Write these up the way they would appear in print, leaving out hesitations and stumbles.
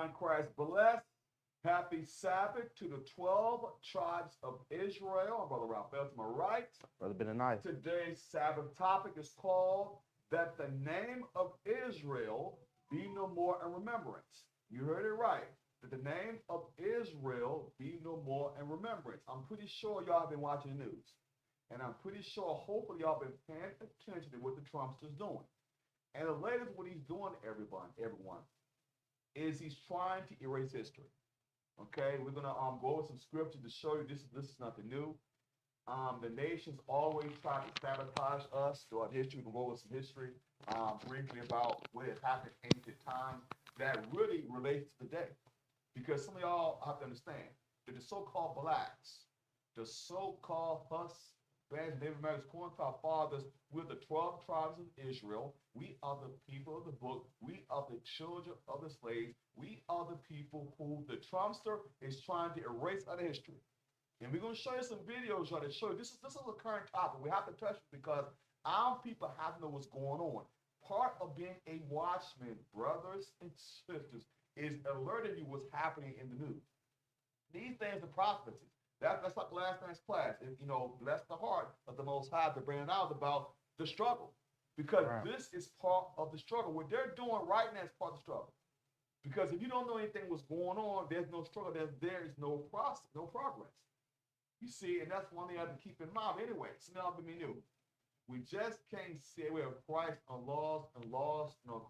Divine Christ bless. Happy Sabbath to the 12 tribes of Israel. Brother Raphael to my right. Brother Benaniah. Today's Sabbath topic is called That the Name of Israel Be No More in Remembrance. You heard it right. That the name of Israel be no more in remembrance. I'm pretty sure y'all have been watching the news. And I'm pretty sure, hopefully, y'all been paying attention to what the Trumpster's doing. And the latest, what he's doing, everyone, is he's trying to erase history. Okay, we're gonna go over some scripture to show you this is nothing new. The nations always try to sabotage us throughout history. We'll go over some history briefly about what has happened in ancient times that really relates to today. Because some of y'all have to understand that the so-called blacks, the so-called us, Native Americans, according to our fathers, we're the 12 tribes of Israel. We are the people of the book. We are the children of the slaves. We are the people who the Trumpster is trying to erase out of history. And we're going to show you some videos that show you this is a current topic. We have to touch it because our people have to know what's going on. Part of being a watchman, brothers and sisters, is alerting you what's happening in the news. These things are prophecies. That's like last night's class. And, bless the heart of the Most High to bring it out about the struggle. Because this is part of the struggle. What they're doing right now is part of the struggle. Because if you don't know anything what's going on, there's no struggle, there is no process, no progress. You see, and that's one thing I have to keep in mind. Anyway, it's nothing new. We just can't say we have Christ and lost,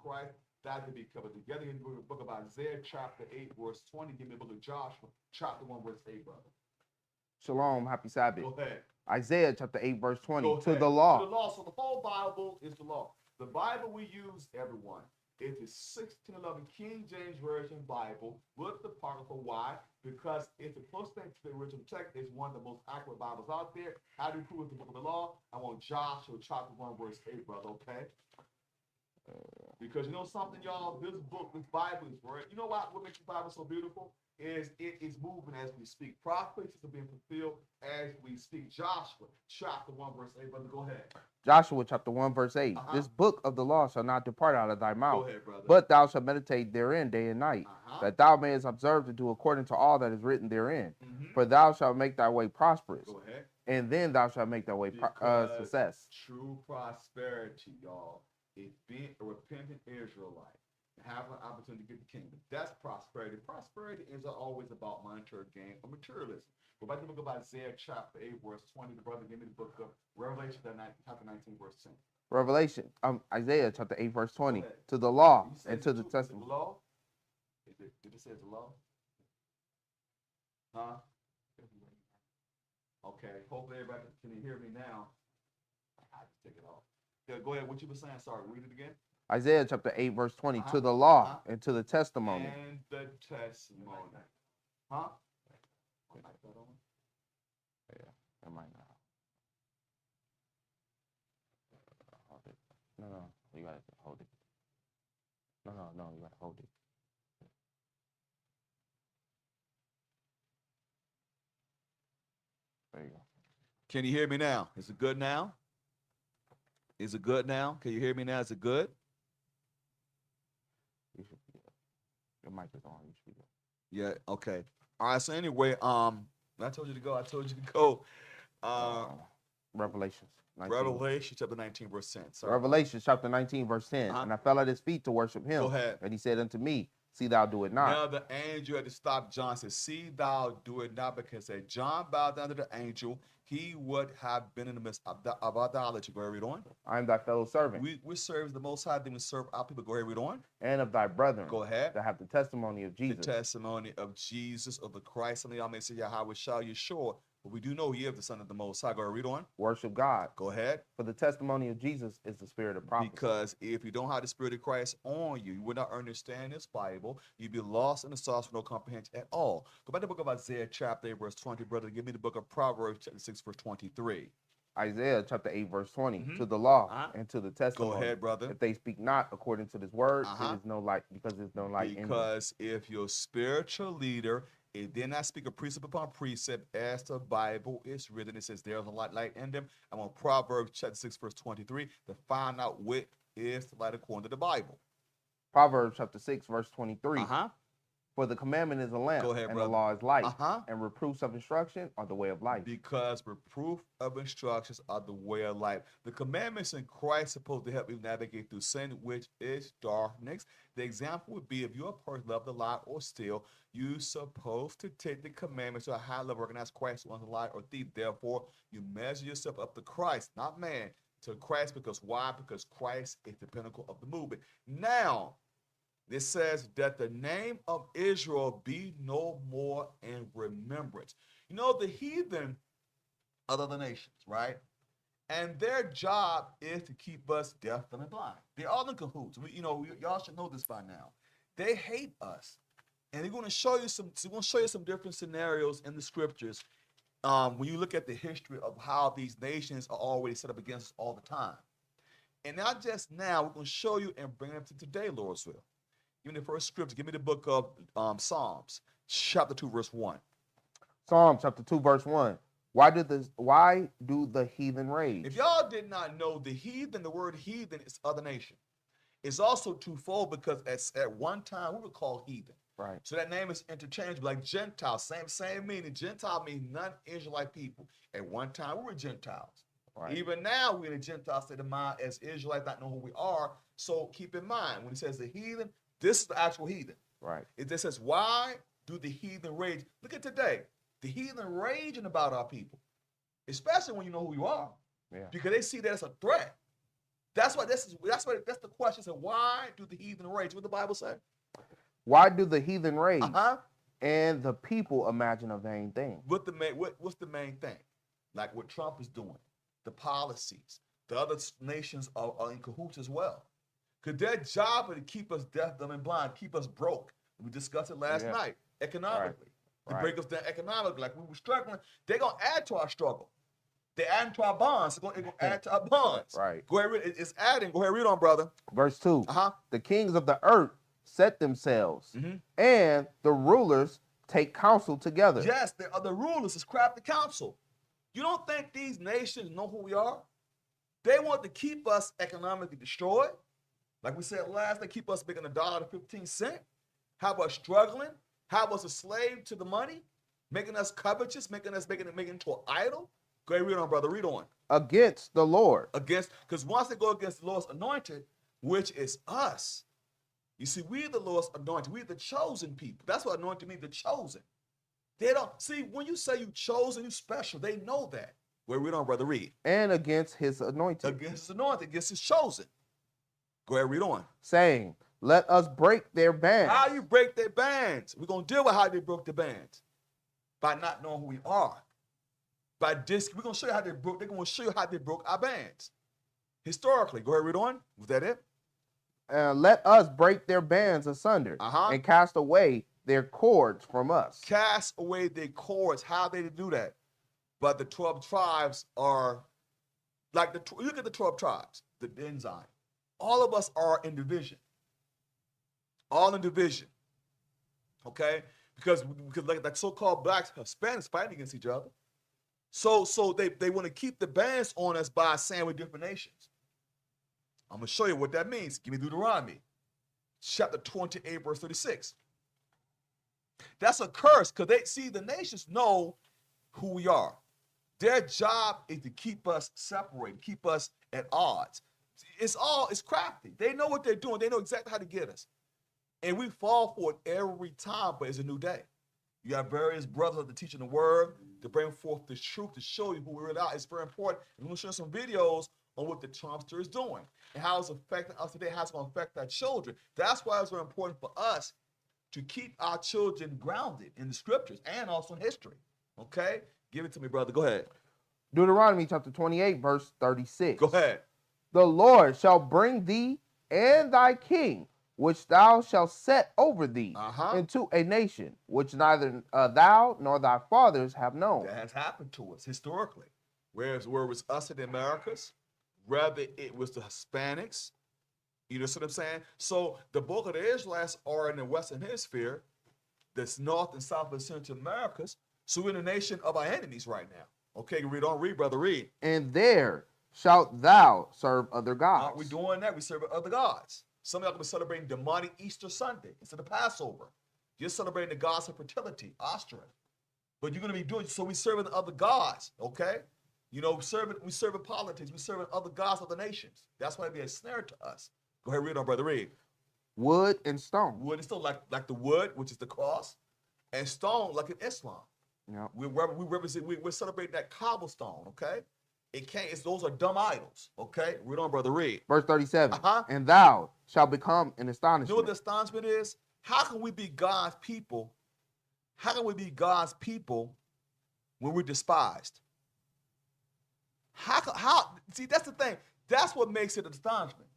Christ died to be covered together. In the book of Isaiah, chapter 8, verse 20. Give me the book of Joshua, chapter 1, verse 8, brother. Shalom, happy Sabbath. Go ahead. Isaiah chapter 8, verse 20. To the law. To the law. So the whole Bible is the law. The Bible we use, everyone, is the 1611 King James Version Bible with the apocryphal. Why? Because it's the closest thing to the original text. It's one of the most accurate Bibles out there. How do you prove the book of the law? I want Joshua chapter 1, verse 8, brother, okay? Because you know something, y'all? This book, this Bible is right. You know what makes the Bible so beautiful? Is it is moving as we speak. Prophecies are being fulfilled as we speak. Joshua chapter 1, verse 8, brother, go ahead. Joshua chapter 1, verse 8. This book of the law shall not depart out of thy mouth, go ahead, brother. But thou shalt meditate therein day and night, that thou mayest observe to do according to all that is written therein. For thou shalt make thy way prosperous, go ahead. And then thou shalt make thy way success. True prosperity, y'all, is being a repentant Israelite. Have an opportunity to get the kingdom. That's prosperity. Prosperity is always about monetary gain or materialism. But by the book of Isaiah chapter 8, verse 20, the brother gave me the book of Revelation chapter 19, verse 10. Revelation, Isaiah chapter 8, verse 20. To the law and to the testament. The law? Did it say the law? Huh? Okay. Hopefully everybody can hear me now. I just take it off. Yeah, go ahead. What you were saying? Sorry. Read it again. Isaiah chapter 8, verse 20, to the law and to the testimony. And the testimony. Huh? Yeah, it might not. Hold it. No, you gotta hold it. No, you gotta hold it. There you go. Can you hear me now? Is it good now? Is it good now? Can you hear me now? Is it good? Your mic is on. You should be good. Yeah. Okay. All right. So anyway, I told you to go. Revelation chapter 19, verse 10. Sorry. Revelation chapter 19, verse 10. And I fell at his feet to worship him. Go ahead. And he said unto me, see thou do it not. Now the angel had to stop John, said, see thou do it not, because said John bowed down to the angel. He would have been in the midst of idolatry. Go ahead, read on. I am thy fellow servant. We serve the Most High, then we serve our people. Go ahead, read on. And of thy brethren. Go ahead. That have the testimony of Jesus. The testimony of Jesus, of the Christ. Some of y'all may say, Yahweh shall you sure. But we do know he is the Son of the Most High. Go ahead, read on. Worship God. Go ahead. For the testimony of Jesus is the spirit of prophecy. Because if you don't have the spirit of Christ on you, you will not understand this Bible. You'll be lost in the sauce with no comprehension at all. Go back to the book of Isaiah chapter 8, verse 20, brother. Give me the book of Proverbs chapter 6, verse 23. Isaiah chapter 8, verse 20. To the law and to the testimony. Go ahead, brother. If they speak not according to this word, it is no light, because there's no light in them. Because if your spiritual leader, it did not speak a precept upon precept, as the Bible is written. It says there's a light in them. I want Proverbs chapter 6, verse 23 to find out what is the light according to the Bible. Proverbs chapter 6, verse 23. For the commandment is a lamp, Go ahead, and brother. the law is light, Uh-huh. and reproofs of instruction are the way of life. Because reproof of instructions are the way of life. The commandments in Christ are supposed to help you navigate through sin, which is darkness. The example would be if you're a person love to lie or steal, you're supposed to take the commandments to a high level, recognize Christ was a lie or thief. Therefore, you measure yourself up to Christ, not man, to Christ. Because why? Because Christ is the pinnacle of the movement. Now, it says that the name of Israel be no more in remembrance. You know, the heathen of other nations, right? And their job is to keep us deaf and blind. They're all in cahoots. Y'all should know this by now. They hate us, and they're going to show you some. They're going to show you some different scenarios in the scriptures. When you look at the history of how these nations are already set up against us all the time, and not just now, we're going to show you and bring it up to today, Lord's will. Give me the first scripture. Give me the book of Psalms, chapter 2, verse 1. Psalm chapter 2, verse 1. Why do the heathen rage? If y'all did not know, the word heathen is other nation. It's also twofold because at one time we were called heathen. Right. So that name is interchangeable, like Gentile, same meaning. Gentile means non-Israelite people. At one time we were Gentiles. Right. Even now we're in a Gentile state of mind as Israelites, not know who we are. So keep in mind, when he says the heathen, this is the actual heathen. Right. It says, why do the heathen rage? Look at today. The heathen raging about our people, especially when you know who you are. Yeah. Because they see that as a threat. That's the question. So why do the heathen rage? What the Bible say? Why do the heathen rage? And the people imagine a vain thing. What's the main thing? Like what Trump is doing, the policies. The other nations are in cahoots as well. Because their job is to keep us deaf, dumb, and blind, keep us broke. We discussed it last night, economically. To break us down economically. Like we were struggling, they're going to add to our struggle. They're adding to our bonds. They're going to add to our bonds. Right. Go ahead, it's adding. Go ahead, read on, brother. Verse 2. The kings of the earth set themselves, and the rulers take counsel together. Yes, the rulers is craft the council. You don't think these nations know who we are? They want to keep us economically destroyed. Like we said last, they keep us making $1.15. How about struggling? How about a slave to the money? Making us covetous, making it into an idol? Go ahead, read on, brother. Read on. Against the Lord. Because once they go against the Lord's anointed, which is us. You see, we're the Lord's anointed. We're the chosen people. That's what anointed means, the chosen. They don't see when you say you chosen, you special. They know that. Go ahead, read on, brother. Read. And against his anointed. Against his anointed, against his chosen. Go ahead, read on. Saying, let us break their bands. How you break their bands? We're going to deal with how they broke the bands. By not knowing who we are. We're going to show you how they broke. They're going to show you how they broke our bands. Historically. Go ahead, read on. Was that it? Let us break their bands asunder and cast away their cords from us. Cast away their cords. How they do that? But the 12 tribes are like look at the 12 tribes, the enzyme. All of us are in division. All in division. Okay? Because like so-called blacks, Hispanics fighting against each other. So they want to keep the bans on us by saying we're different nations. I'm going to show you what that means. Give me Deuteronomy, chapter 28, verse 36. That's a curse because the nations know who we are. Their job is to keep us separated, keep us at odds. It's crafty. They know what they're doing. They know exactly how to get us. And we fall for it every time, but it's a new day. You have various brothers that are teaching the word to bring forth the truth to show you who we really are. It's very important. And we're going to show some videos on what the Trumpster is doing and how it's affecting us today, how it's going to affect our children. That's why it's very important for us to keep our children grounded in the scriptures and also in history. Okay? Give it to me, brother. Go ahead. Deuteronomy chapter 28, verse 36. Go ahead. The Lord shall bring thee and thy king, which thou shalt set over thee, into a nation which neither thou nor thy fathers have known. That has happened to us historically. Where it was us in the Americas, rather it was the Hispanics. You know what I'm saying? So the bulk of the Israelites are in the Western Hemisphere, that's North and South of Central Americas. So we're in the nation of our enemies right now. Okay, read on, brother, read. And there shalt thou serve other gods. Aren't we doing that? We serve other gods. Some of y'all going to be celebrating demonic Easter Sunday instead of Passover. You're celebrating the gods of fertility, Ostra. But you're going to be doing, so we serving other gods, okay? You know, we serving politics. We serving other gods of the nations. That's why it'd be a snare to us. Go ahead, read on, brother, read. Wood and stone. Wood and stone, like the wood, which is the cross, and stone, like in Islam. Yeah. We're celebrating that cobblestone, okay? Those are dumb idols, okay? Read on, brother, read. Verse 37. And thou shalt become an astonishment. You know what the astonishment is? How can we be God's people? How can we be God's people when we're despised? See, that's the thing. That's what makes it astonishment.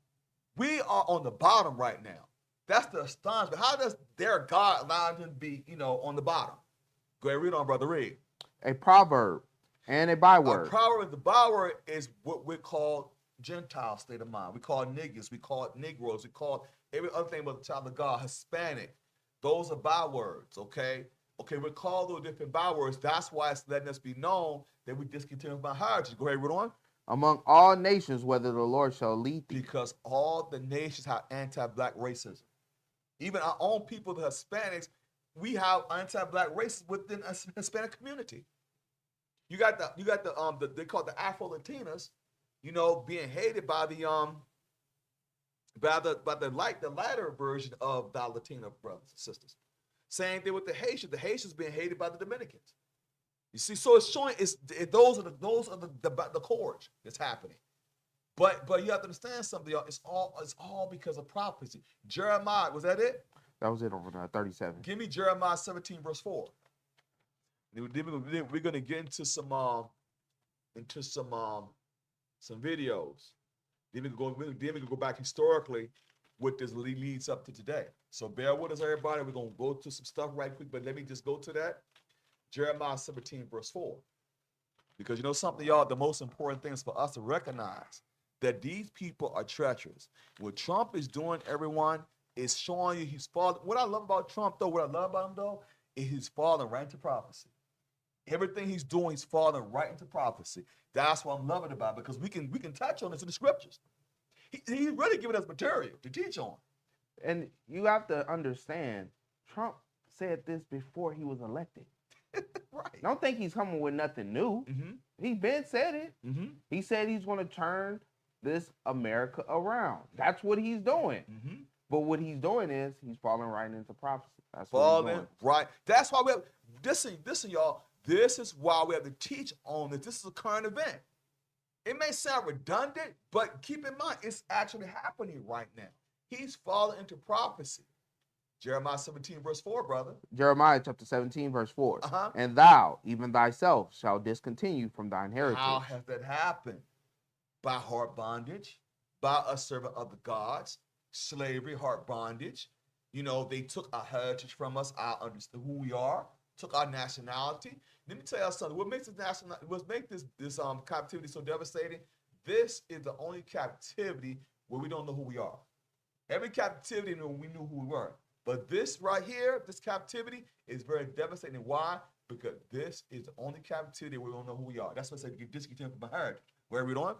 We are on the bottom right now. That's the astonishment. How does their God allow them to be, on the bottom? Go ahead, read on, brother, read. A proverb and a byword. A proverb, the byword is what we call Gentile state of mind. We call niggas, we call Negroes, we call every other thing but the child of God, Hispanic. Those are bywords, okay? Okay, we call those different bywords. That's why it's letting us be known that we discontinue by heritage. Go ahead, read on. Among all nations, whether the Lord shall lead thee. Because all the nations have anti-black racism. Even our own people, the Hispanics, we have anti-black racism within a Hispanic community. You got the they call it the Afro-Latinas, being hated by the latter version of the Latino brothers and sisters. Same thing with the Haitians. The Haitians being hated by the Dominicans. You see, so it's showing those are the chords that's happening. But you have to understand something, y'all. It's all because of prophecy. Jeremiah, was that it? That was it over 37. Give me Jeremiah 17, verse 4. Then we're gonna get into some videos. Then we can go back historically what this leads up to today. So bear with us, everybody. We're gonna go to some stuff right quick, but let me just go to that. Jeremiah 17, verse 4. Because you know something, y'all, the most important thing is for us to recognize that these people are treacherous. What Trump is doing, everyone, is showing you he's falling. What I love about Trump, though, is he's falling right into prophecy. Everything he's doing, he's falling right into prophecy. That's what I'm loving about it, because we can touch on this in the scriptures. He's really giving us material to teach on. And you have to understand, Trump said this before he was elected. Right. Don't think he's coming with nothing new. Mm-hmm. He been said it. Mm-hmm. He said he's going to turn this America around. That's what he's doing. Mm-hmm. But what he's doing is he's falling right into prophecy. That's falling what he's doing. Right. That's why we have listen, y'all. This is why we have to teach on this. This is a current event. It may sound redundant, but keep in mind it's actually happening right now. He's falling into prophecy. Jeremiah 17, verse 4, brother. Jeremiah chapter 17, verse 4. Uh-huh. And thou, even thyself, shall discontinue from thine heritage. How has that happened? By heart bondage, by a servant of the gods, slavery, heart bondage. They took our heritage from us, our understand who we are, took our nationality. Let me tell you something. What makes this captivity so devastating? This is the only captivity where we don't know who we are. Every captivity, we knew who we were. But this right here, this captivity is very devastating. Why? Because this is the only captivity where we don't know who we are. That's what I said, you discontinue from my heritage. Where are we going?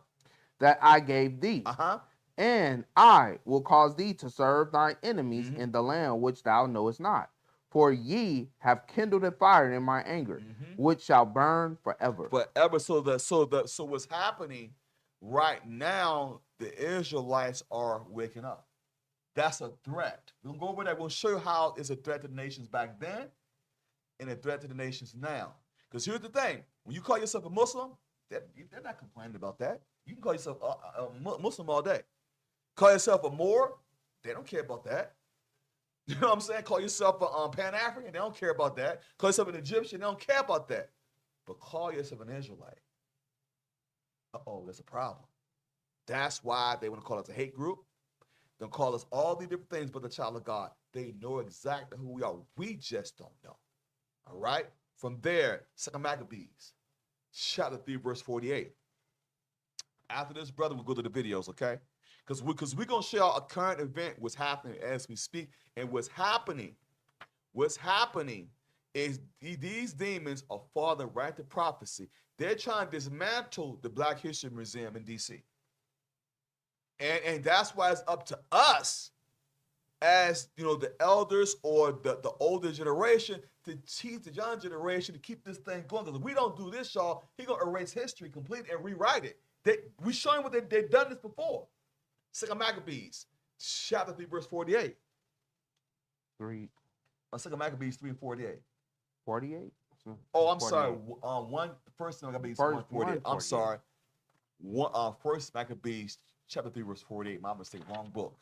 That I gave thee. Uh-huh. And I will cause thee to serve thine enemies in the land which thou knowest not. For ye have kindled a fire in my anger, which shall burn forever. Forever. So what's happening right now, the Israelites are waking up. That's a threat. We'll go over that. We'll show you how it's a threat to the nations back then and a threat to the nations now. Because here's the thing. When you call yourself a Muslim, they're not complaining about that. You can call yourself a Muslim all day. Call yourself a Moor, they don't care about that. You know what I'm saying? Call yourself a Pan-African, they don't care about that. Call yourself an Egyptian, they don't care about that. But call yourself an Israelite. There's a problem. That's why they want to call us a hate group. They'll call us all these different things but the child of God. They know exactly who we are. We just don't know. All right? From there, 2 Maccabees, chapter 3, verse 48. After this, brother, we'll go to the videos, okay? Because we're going to share a current event, what's happening as we speak. And what's happening is these demons are falling right to prophecy. They're trying to dismantle the Black History Museum in D.C. And that's why it's up to us as the elders or the older generation to teach the young generation to keep this thing going. Because if we don't do this, y'all, he's gonna erase history completely and rewrite it. We show him what they've done this before. 2 Maccabees, chapter 3, verse 48. 3. 2 Maccabees 3:48. 48? Oh, I'm sorry. First Maccabees 1:48. I'm sorry. First Maccabees chapter 3, verse 48. My mistake. Wrong book.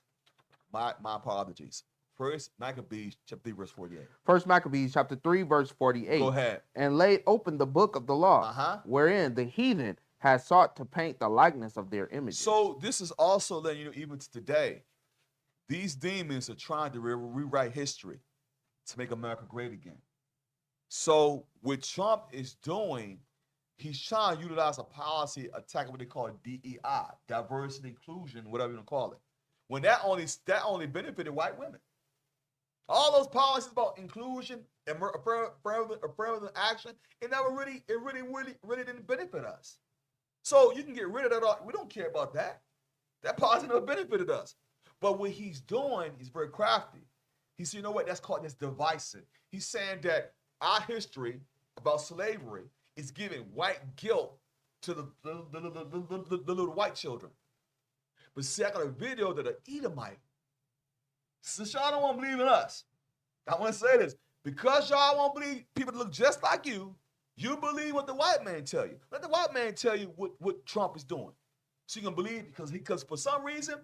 My apologies. First Maccabees chapter 3, verse 48. First Maccabees chapter 3, verse 48. Go ahead. And laid open the book of the law, wherein the heathen had sought to paint the likeness of their images. So this is also letting you know, even to today, these demons are trying to rewrite history to make America great again. So what Trump is doing, he's trying to utilize a policy attacking what they call DEI, diversity, inclusion, whatever you want to call it. When that only benefited white women. All those policies about inclusion and affirmative action, it really didn't benefit us. So you can get rid of that. We don't care about that. That policy never benefited us. But what he's doing is very crafty. He said, you know what? That's divisive. He's saying that our history about slavery is giving white guilt to the little white children. But see, I got a video that an Edomite. Since y'all don't want to believe in us, I want to say this. Because y'all won't believe people that look just like you, you believe what the white man tell you. Let the white man tell you what Trump is doing. So you can believe because for some reason,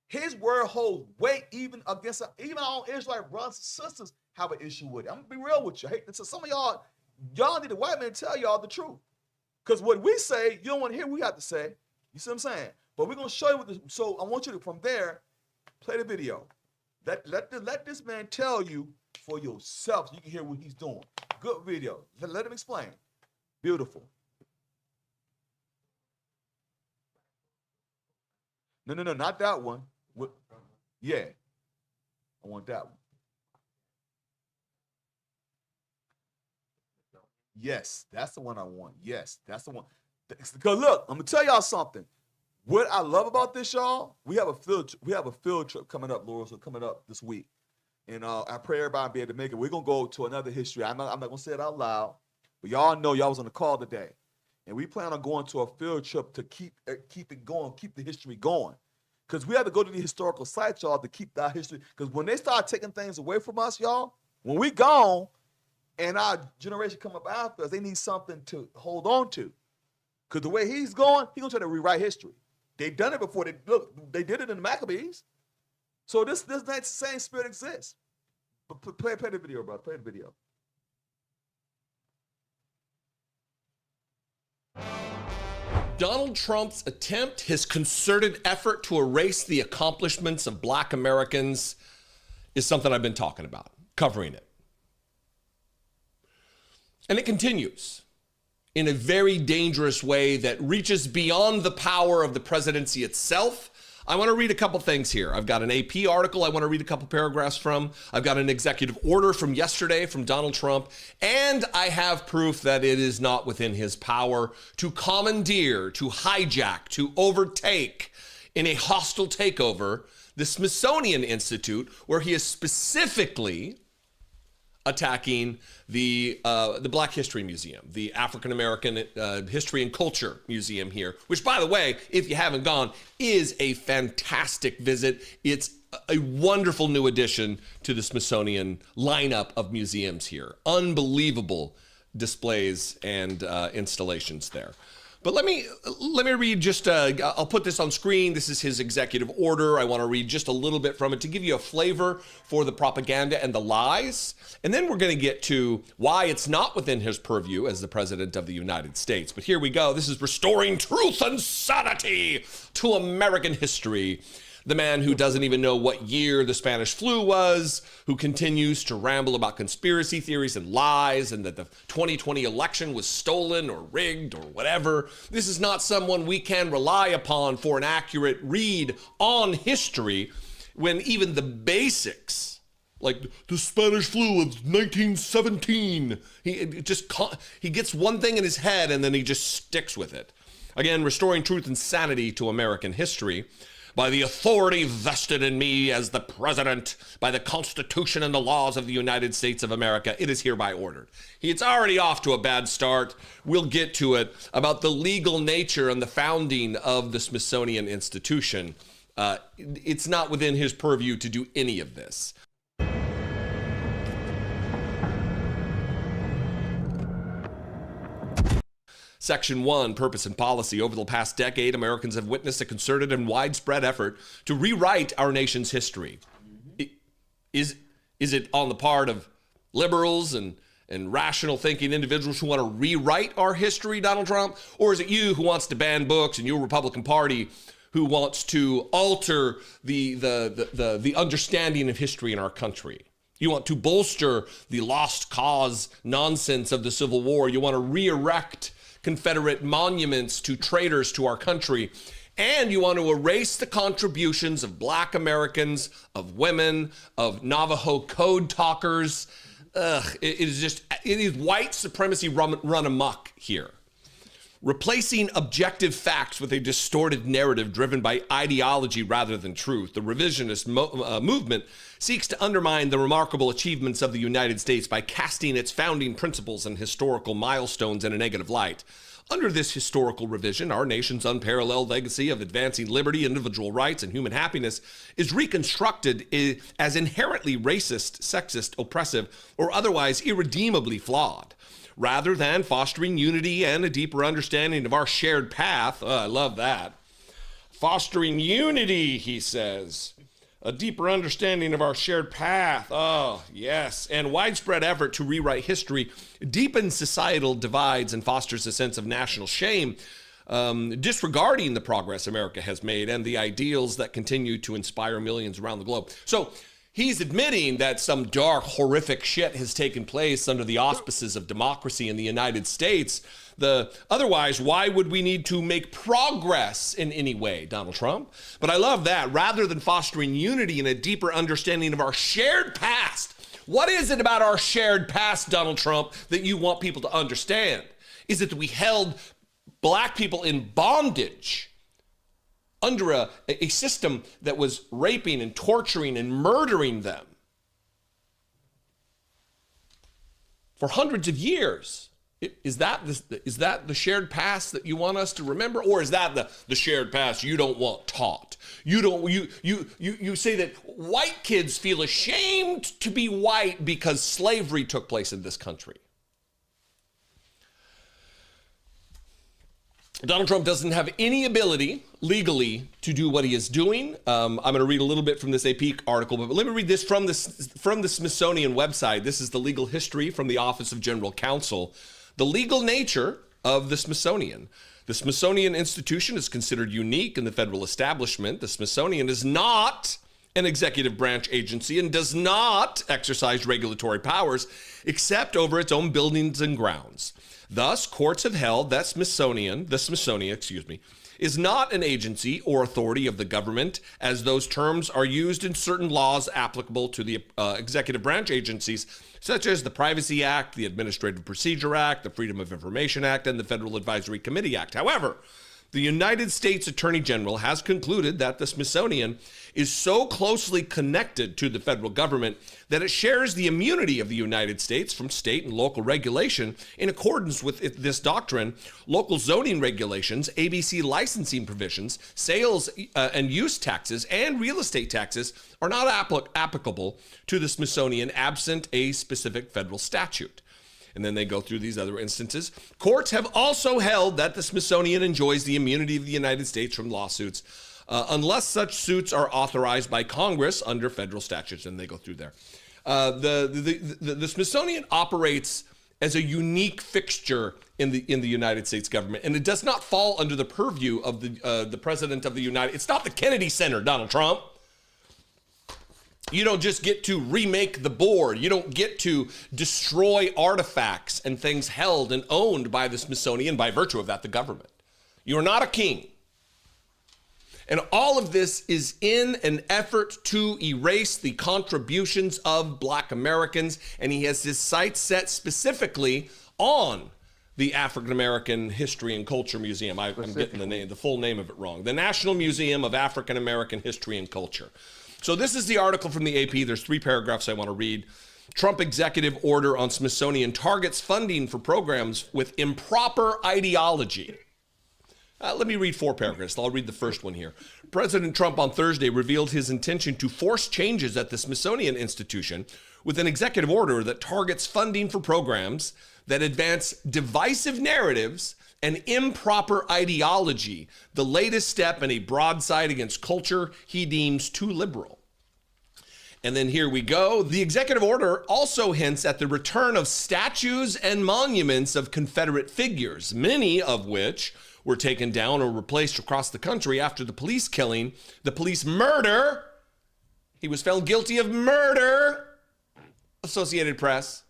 his word holds weight even against even our own Israelite brothers and sisters have an issue with it. I'm gonna be real with you. I hate this. So some of y'all need the white man to tell y'all the truth. Because what we say, you don't want to hear what we have to say. You see what I'm saying? But we're gonna show you what this. So I want you to from there play the video. Let this man tell you for yourself so you can hear what he's doing. Good video. Let him explain. Beautiful. No, not that one. Yeah. I want that one. Yes, that's the one I want. Yes, that's the one. Because look, I'm gonna tell y'all something. What I love about this, y'all, we have a field trip coming up, Laura, so coming up this week. And I pray everybody be able to make it. We're gonna go to another history. I'm not gonna say it out loud, but y'all know y'all was on the call today. And we plan on going to a field trip to keep it going, keep the history going. Because we have to go to the historical sites, y'all, to keep that history. Because when they start taking things away from us, y'all, when we gone and our generation come up after us, they need something to hold on to. Because the way he's going to try to rewrite history. They've done it before. They did it in the Maccabees. So this same spirit exists. But play the video, bro. Play the video. Donald Trump's attempt, his concerted effort to erase the accomplishments of Black Americans is something I've been talking about, covering it. And it continues in a very dangerous way that reaches beyond the power of the presidency itself. I want to read a couple things here. I've got an AP article I want to read a couple paragraphs from. I've got an executive order from yesterday from Donald Trump. And I have proof that it is not within his power to commandeer, to hijack, to overtake in a hostile takeover the Smithsonian Institute, where he is specifically attacking the Black History Museum, the African American History and Culture Museum here, which, by the way, if you haven't gone, is a fantastic visit. It's a wonderful new addition to the Smithsonian lineup of museums here. Unbelievable displays and installations there. But let me read just, I'll put this on screen. This is his executive order. I want to read just a little bit from it to give you a flavor for the propaganda and the lies. And then we're going to get to why it's not within his purview as the President of the United States. But here we go. This is restoring truth and sanity to American history. The man who doesn't even know what year the Spanish flu was, who continues to ramble about conspiracy theories and lies and that the 2020 election was stolen or rigged or whatever. This is not someone we can rely upon for an accurate read on history when even the basics, like the Spanish flu of 1917, he gets one thing in his head and then he just sticks with it. Again, restoring truth and sanity to American history. by the authority vested in me as the president, by the Constitution and the laws of the United States of America, it is hereby ordered. It's already off to a bad start. We'll get to it about the legal nature and the founding of the Smithsonian Institution. It's not within his purview to do any of this. Section 1, Purpose and Policy. Over the past decade, Americans have witnessed a concerted and widespread effort to rewrite our nation's history. Is it on the part of liberals and rational thinking individuals who want to rewrite our history, Donald Trump? Or is it you who wants to ban books and your Republican Party who wants to alter the understanding of history in our country? You want to bolster the lost cause nonsense of the Civil War. You want to re-erect Confederate monuments to traitors to our country. And you want to erase the contributions of Black Americans, of women, of Navajo code talkers. It is white supremacy run amok here. Replacing objective facts with a distorted narrative driven by ideology rather than truth, the revisionist movement seeks to undermine the remarkable achievements of the United States by casting its founding principles and historical milestones in a negative light. Under this historical revision, our nation's unparalleled legacy of advancing liberty, individual rights, and human happiness is reconstructed as inherently racist, sexist, oppressive, or otherwise irredeemably flawed. Rather than fostering unity and a deeper understanding of our shared path, I love that. Fostering unity, he says. A deeper understanding of our shared path. Oh, yes. And widespread effort to rewrite history deepens societal divides and fosters a sense of national shame, disregarding the progress America has made and the ideals that continue to inspire millions around the globe. So he's admitting that some dark, horrific shit has taken place under the auspices of democracy in the United States. Otherwise, why would we need to make progress in any way, Donald Trump? But I love that. Rather than fostering unity and a deeper understanding of our shared past, what is it about our shared past, Donald Trump, that you want people to understand? Is it that we held Black people in bondage under a system that was raping and torturing and murdering them for hundreds of years? Is that the shared past that you want us to remember, or is that the shared past you don't want taught? You say that white kids feel ashamed to be white because slavery took place in this country. Donald Trump doesn't have any ability legally to do what he is doing. I'm going to read a little bit from this AP article, but let me read this from the Smithsonian website. This is the legal history from the Office of General Counsel. The legal nature of the Smithsonian. The Smithsonian Institution is considered unique in the federal establishment. The Smithsonian is not an executive branch agency and does not exercise regulatory powers except over its own buildings and grounds. Thus, courts have held that the Smithsonian, is not an agency or authority of the government, as those terms are used in certain laws applicable to the executive branch agencies, such as the Privacy Act, the Administrative Procedure Act, the Freedom of Information Act, and the Federal Advisory Committee Act. However, the United States Attorney General has concluded that the Smithsonian is so closely connected to the federal government that it shares the immunity of the United States from state and local regulation. In accordance with this doctrine, local zoning regulations, ABC licensing provisions, sales and use taxes, and real estate taxes are not applicable to the Smithsonian absent a specific federal statute. And then they go through these other instances. Courts have also held that the Smithsonian enjoys the immunity of the United States from lawsuits unless such suits are authorized by Congress under federal statutes. And they go through there. The Smithsonian operates as a unique fixture in the United States government, and it does not fall under the purview of the President of the United. It's not the Kennedy Center, Donald Trump. You don't just get to remake the board. You don't get to destroy artifacts and things held and owned by the Smithsonian by virtue of that, the government. You are not a king. And all of this is in an effort to erase the contributions of Black Americans, and he has his sights set specifically on the African American History and Culture Museum. I'm getting the full name of it wrong. The National Museum of African American History and Culture. So this is the article from the AP. There's 3 paragraphs I want to read. Trump executive order on Smithsonian targets funding for programs with improper ideology. Let me read 4 paragraphs. I'll read the first one here. President Trump on Thursday revealed his intention to force changes at the Smithsonian Institution with an executive order that targets funding for programs that advance divisive narratives and improper ideology, the latest step in a broadside against culture he deems too liberal. And then here we go. The executive order also hints at the return of statues and monuments of Confederate figures, many of which were taken down or replaced across the country after the police killing, the police murder. He was found guilty of murder. Associated Press,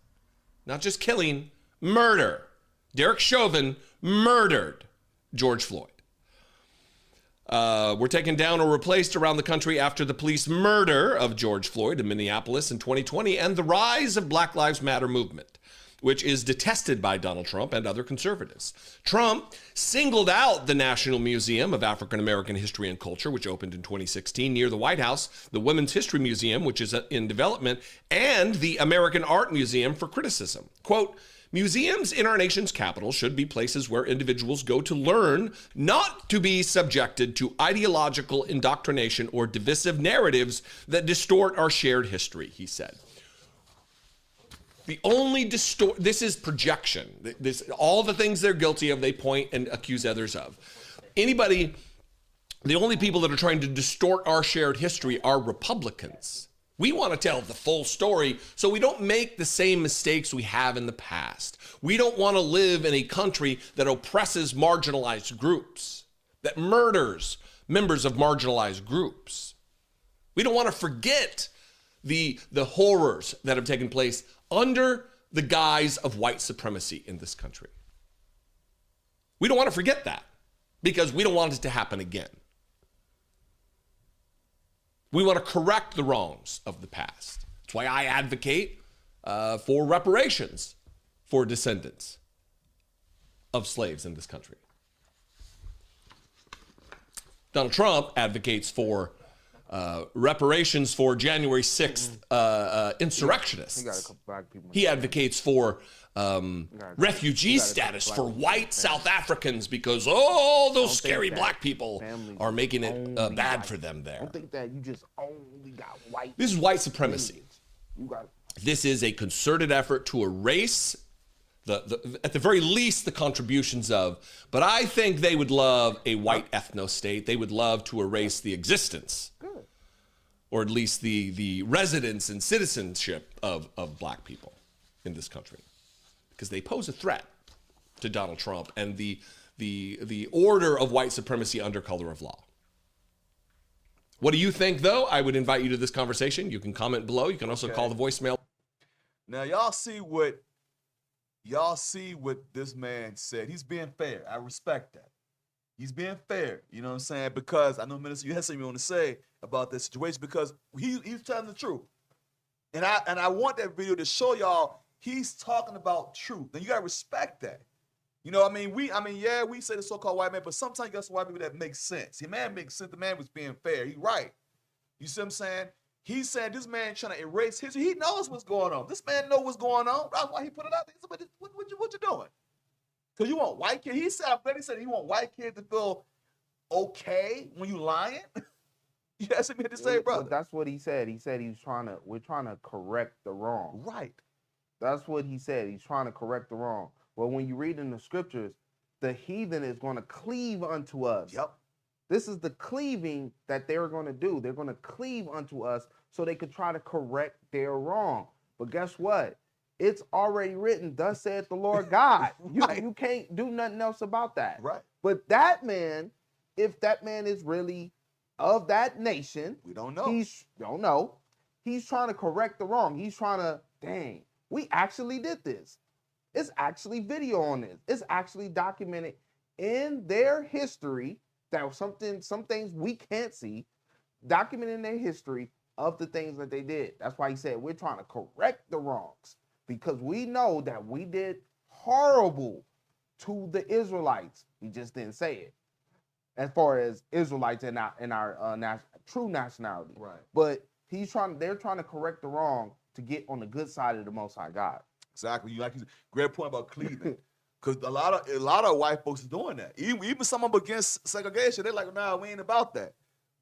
not just killing, murder. Derek Chauvin murdered George Floyd. Were taken down or replaced around the country after the police murder of George Floyd in Minneapolis in 2020 and the rise of Black Lives Matter movement, which is detested by Donald Trump and other conservatives. Trump singled out the National Museum of African American History and Culture, which opened in 2016 near the White House, the Women's History Museum, which is in development, and the American Art Museum for criticism. Quote, museums in our nation's capital should be places where individuals go to learn, not to be subjected to ideological indoctrination or divisive narratives that distort our shared history, he said. The only this is projection. All the things they're guilty of, they point and accuse others of. The only people that are trying to distort our shared history are Republicans. We want to tell the full story so we don't make the same mistakes we have in the past. We don't want to live in a country that oppresses marginalized groups, that murders members of marginalized groups. We don't want to forget the horrors that have taken place under the guise of white supremacy in this country. We don't want to forget that because we don't want it to happen again. We want to correct the wrongs of the past. That's why I advocate for reparations for descendants of slaves in this country. Donald Trump advocates for reparations for January 6th insurrectionists. He got a couple black people. He advocates for refugee status for white South Africans because all those scary black people are making it bad for them there. Don't think that you just only got white. This is white supremacy. This is a concerted effort to erase at the very least, the contributions of, but I think they would love a white ethno-state. They would love to erase the existence, or at least the residence and citizenship of black people in this country, because they pose a threat to Donald Trump and the order of white supremacy under color of law. What do you think, though? I would invite you to this conversation. You can comment below. You can also call the voicemail. Now, y'all see what this man said. He's being fair. I respect that. He's being fair. You know what I'm saying? Because I know, Minister, you had something you want to say about this situation because he's telling the truth. And I want that video to show y'all he's talking about truth. And you got to respect that. You know, we say the so-called white man, but sometimes you got some white people that make sense. The man makes sense. The man was being fair. He's right. You see what I'm saying? He said this man trying to erase history. He knows what's going on. This man knows what's going on. That's why he put it out there. He said, what you doing? Because you want white kids. He said he want white kids to feel okay when you lying. You have something to say, brother. That's what he said. He said we're trying to correct the wrong. Right. That's what he said. He's trying to correct the wrong. Well, when you read in the scriptures, the heathen is going to cleave unto us. Yep. This is the cleaving that they're going to do. They're going to cleave unto us so they could try to correct their wrong. But guess what? It's already written, thus saith the Lord God. You can't do nothing else about that. Right. But that man, if that man is really of that nation, we don't know. He's trying to correct the wrong. He's trying to, dang, we actually did this. It's actually video on this. It's actually documented in their history. That some things we can't see, documenting their history of the things that they did. That's why he said we're trying to correct the wrongs because we know that we did horrible to the Israelites. He just didn't say it. As far as Israelites in our true nationality. Right. But they're trying to correct the wrong to get on the good side of the Most High God. Exactly. Great point about Cleveland. Because a lot of white folks are doing that. Even some of them against segregation, they're like, nah, we ain't about that.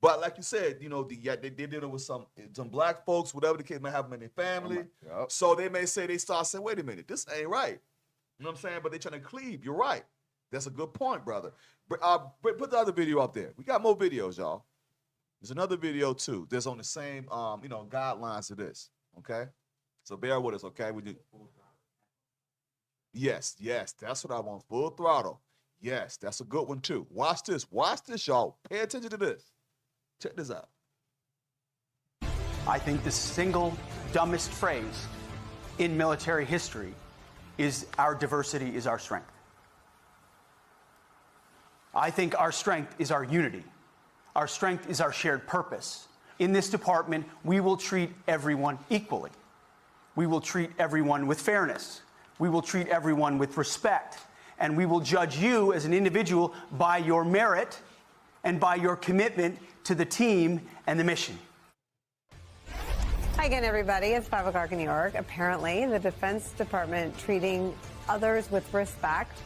But like you said, they did it with some black folks, whatever the case may have them in their family. Yep. So they start saying, wait a minute, this ain't right. You know what I'm saying? But they're trying to cleave. You're right. That's a good point, brother. Put the other video up there. We got more videos, y'all. There's another video too. There's on the same guidelines to this. Okay? So bear with us, okay? We do. Yes, that's what I want. Full throttle. Yes, that's a good one too. Watch this, y'all. Pay attention to this. Check this out. I think the single dumbest phrase in military history is our diversity is our strength. I think our strength is our unity. Our strength is our shared purpose. In this department, we will treat everyone equally. We will treat everyone with fairness. We will treat everyone with respect. And we will judge you as an individual by your merit and by your commitment to the team and the mission. Hi again, everybody. It's 5 o'clock in New York. Apparently, the Defense Department treating others with respect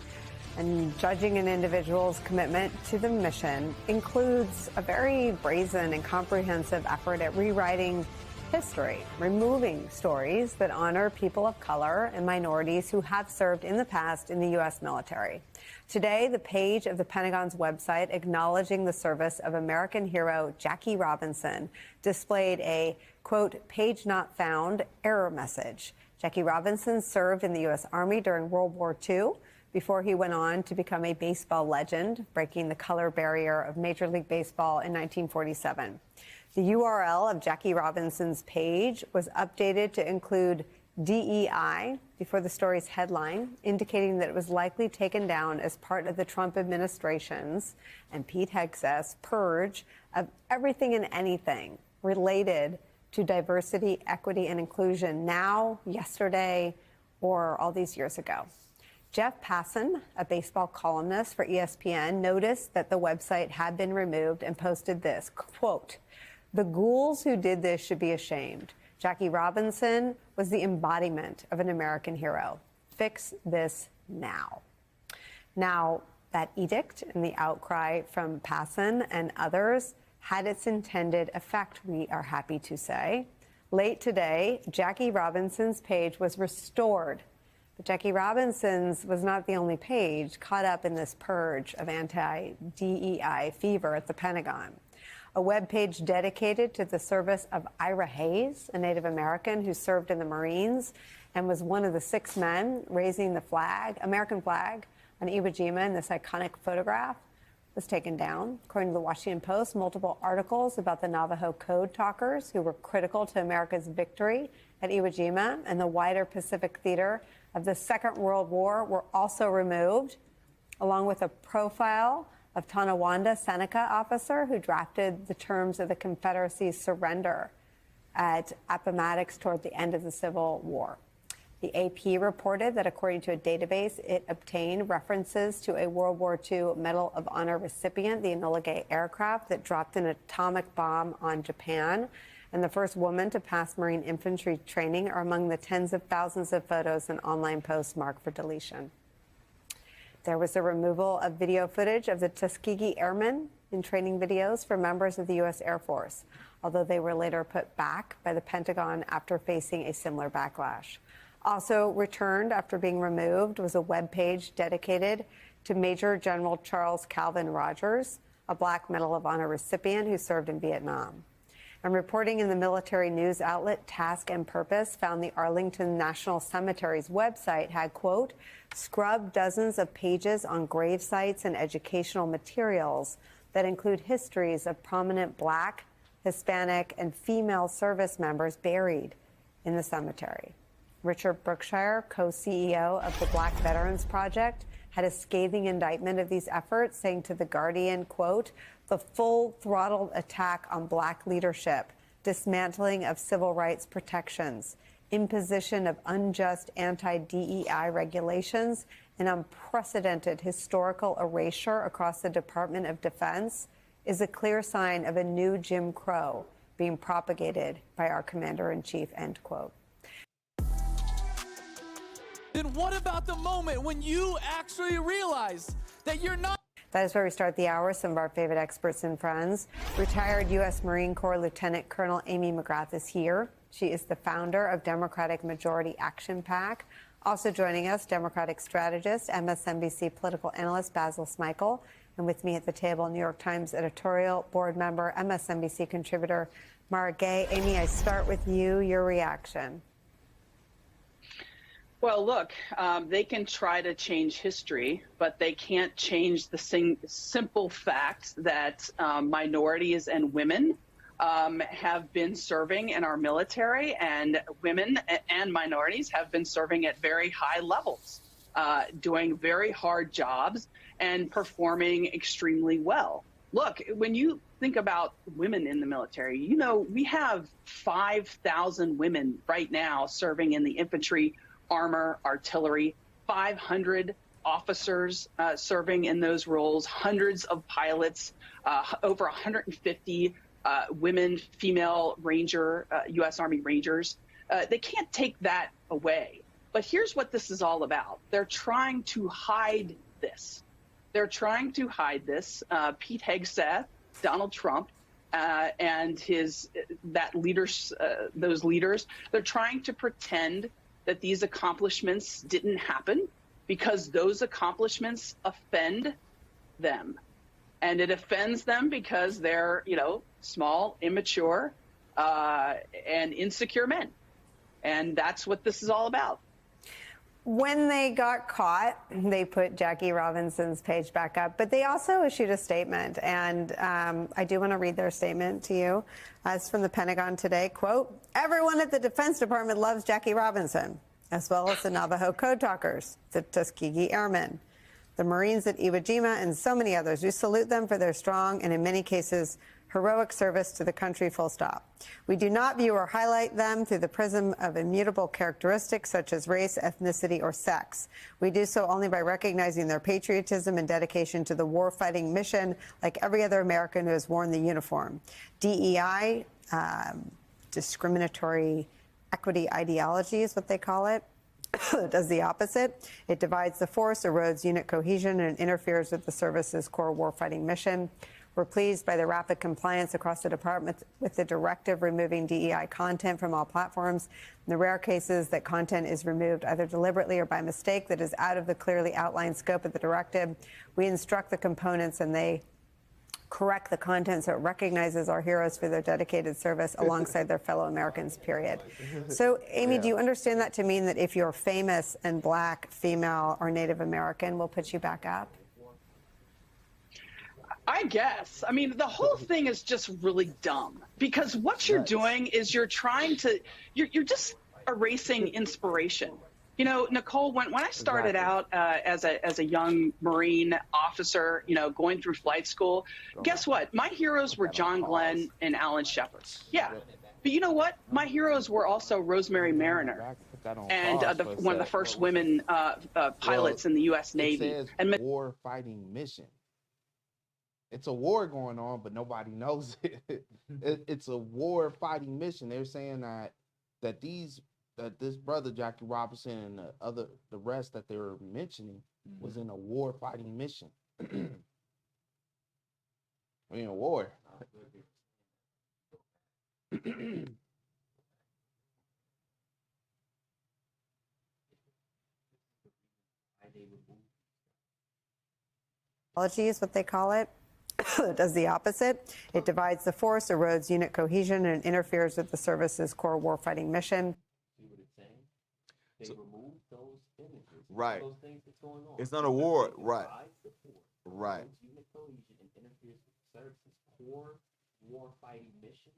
and judging an individual's commitment to the mission includes a very brazen and comprehensive effort at rewriting history, removing stories that honor people of color and minorities who have served in the past in the U.S. military. Today, the page of the Pentagon's website acknowledging the service of American hero Jackie Robinson displayed a, quote, page not found error message. Jackie Robinson served in the U.S. Army during World War II before he went on to become a baseball legend, breaking the color barrier of Major League Baseball in 1947. The URL of Jackie Robinson's page was updated to include DEI before the story's headline, indicating that it was likely taken down as part of the Trump administration's and Pete Hegseth's purge of everything and anything related to diversity, equity, and inclusion now, yesterday, or all these years ago. Jeff Passan, a baseball columnist for ESPN, noticed that the website had been removed and posted this, quote, "The ghouls who did this should be ashamed. Jackie Robinson was the embodiment of an American hero. Fix this now." Now, that edict and the outcry from Passan and others had its intended effect, we are happy to say. Late today, Jackie Robinson's page was restored. But Jackie Robinson's was not the only page caught up in this purge of anti-DEI fever at the Pentagon. A webpage dedicated to the service of Ira Hayes, a Native American who served in the Marines and was one of the 6 men raising the flag, American flag, on Iwo Jima in this iconic photograph, was taken down. According to the Washington Post, multiple articles about the Navajo code talkers who were critical to America's victory at Iwo Jima and the wider Pacific theater of the Second World War were also removed, along with a profile of Tonawanda Seneca officer who drafted the terms of the Confederacy's surrender at Appomattox toward the end of the Civil War. The AP reported that according to a database, it obtained references to a World War II Medal of Honor recipient, the Enola Gay aircraft that dropped an atomic bomb on Japan, and the first woman to pass Marine infantry training are among the tens of thousands of photos and online posts marked for deletion. There was a removal of video footage of the Tuskegee Airmen in training videos for members of the U.S. Air Force, although they were later put back by the Pentagon after facing a similar backlash. Also returned after being removed was a web page dedicated to Major General Charles Calvin Rogers, a Black Medal of Honor recipient who served in Vietnam. And reporting in the military news outlet Task and Purpose found the Arlington National Cemetery's website had, quote, scrubbed dozens of pages on grave sites and educational materials that include histories of prominent Black, Hispanic, and female service members buried in the cemetery. Richard Brookshire, co-CEO of the Black Veterans Project, had a scathing indictment of these efforts, saying to The Guardian, quote, the full-throttled attack on Black leadership, dismantling of civil rights protections, imposition of unjust anti-DEI regulations, an unprecedented historical erasure across the Department of Defense, is a clear sign of a new Jim Crow being propagated by our commander-in-chief, end quote. Then what about the moment when you actually realize that you're not? That is where we start the hour. Some of our favorite experts and friends. Retired U.S. Marine Corps Lieutenant Colonel Amy McGrath is here. She is the founder of Democratic Majority Action PAC. Also joining us, Democratic strategist, MSNBC political analyst Basil Smikle. And with me at the table, New York Times editorial board member, MSNBC contributor Mara Gay. Amy, I start with you. Your reaction. Well, look, they can try to change history, but they can't change the simple fact that minorities and women have been serving in our military, and women and minorities have been serving at very high levels, doing very hard jobs and performing extremely well. Look, when you think about women in the military, you know, we have 5,000 women right now serving in the infantry, armor, artillery, 500 officers serving in those roles, hundreds of pilots, over 150 women, female Ranger, U.S. Army Rangers. They can't take that away. But here's what this is all about. They're trying to hide this. They're trying to hide this. Pete Hegseth, Donald Trump, and those leaders, they're trying to pretend that these accomplishments didn't happen because those accomplishments offend them. And it offends them because they're, you know, small, immature, and insecure men. And that's what this is all about. When they got caught, they put Jackie Robinson's page back up, but they also issued a statement. And I do want to read their statement to you. It's from the Pentagon today. Quote, "Everyone at the Defense Department loves Jackie Robinson, as well as the Navajo Code Talkers, the Tuskegee Airmen, the Marines at Iwo Jima, and so many others. We salute them for their strong and, in many cases, heroic service to the country, full stop. We do not view or highlight them through the prism of immutable characteristics such as race, ethnicity, or sex. We do so only by recognizing their patriotism and dedication to the warfighting mission, like every other American who has worn the uniform. DEI, discriminatory equity ideology is what they call it. It does the opposite. It divides the force, erodes unit cohesion, and interferes with the service's core warfighting mission. We're pleased by the rapid compliance across the department with the directive removing DEI content from all platforms. In the rare cases that content is removed either deliberately or by mistake that is out of the clearly outlined scope of the directive, we instruct the components and they correct the content so it recognizes our heroes for their dedicated service alongside their fellow Americans, period." So, Amy, do you understand that to mean that if you're famous and black, female, or Native American, we'll put you back up? I guess. I mean, the whole thing is just really dumb because what you're doing is you're just erasing inspiration. You know, Nicole, when I started out as a young Marine officer, you know, going through flight school, guess what? My heroes were John Glenn and Alan Shepard. Yeah. But you know what? My heroes were also Rosemary Mariner and one of the first women pilots in the U.S. Navy. And war fighting mission. It's a war going on, but nobody knows it. It's a war fighting mission. They're saying that this brother Jackie Robinson and the rest that they were mentioning was in a war fighting mission. I mean, a war. Is what they call it. It does the opposite. It divides the force, erodes unit cohesion, and interferes with the service's core warfighting mission. See what it's saying? They remove those images. Right. Those things that's going on. It's not a war, right? Right. Right. Unit cohesion and interferes with the service's core warfighting mission.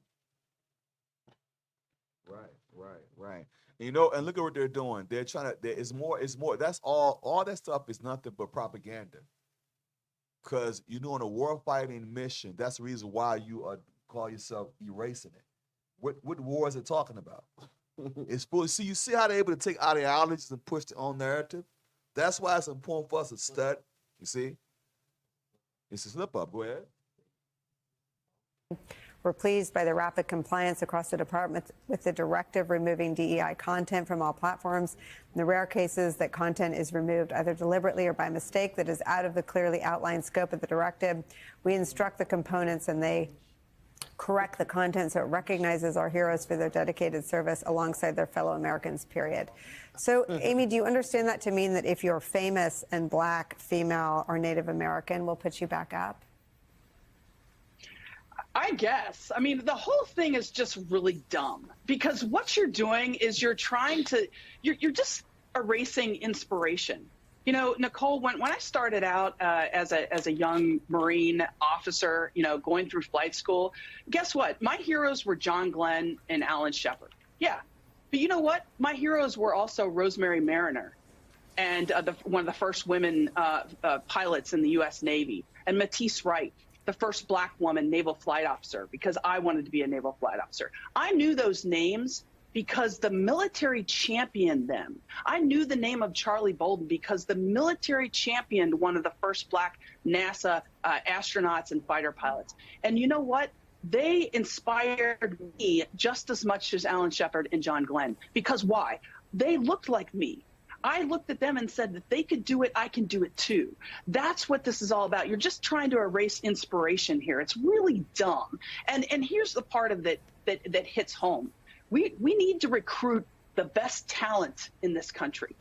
Right. You know, and look at what they're doing. They're trying to. It's more. That's all that stuff is nothing but propaganda. Because you're doing a war fighting mission. That's the reason why you call yourself erasing it. What war is it talking about? It's full. See, you see how they're able to take ideologies and push their own narrative? That's why it's important for us to study. You see? It's a slip up. Go ahead. We're pleased by the rapid compliance across the department with the directive removing DEI content from all platforms. In the rare cases that content is removed either deliberately or by mistake that is out of the clearly outlined scope of the directive, we instruct the components and they correct the content so it recognizes our heroes for their dedicated service alongside their fellow Americans, period. So, Amy, do you understand that to mean that if you're famous and Black, female, or Native American, we'll put you back up? I guess. I mean, the whole thing is just really dumb because what you're doing is you're just erasing inspiration. You know, Nicole, when I started out as a young Marine officer, you know, going through flight school, guess what? My heroes were John Glenn and Alan Shepard. Yeah. But you know what? My heroes were also Rosemary Mariner and one of the first women pilots in the U.S. Navy, and Matisse Wright, the first Black woman naval flight officer, because I wanted to be a naval flight officer. I knew those names because the military championed them. I knew the name of Charlie Bolden because the military championed one of the first Black NASA astronauts and fighter pilots. And you know what? They inspired me just as much as Alan Shepard and John Glenn. Because why? They looked like me. I looked at them and said that they could do it, I can do it too. That's what this is all about. You're just trying to erase inspiration here. It's really dumb. And here's the part of it that hits home. We need to recruit the best talent in this country.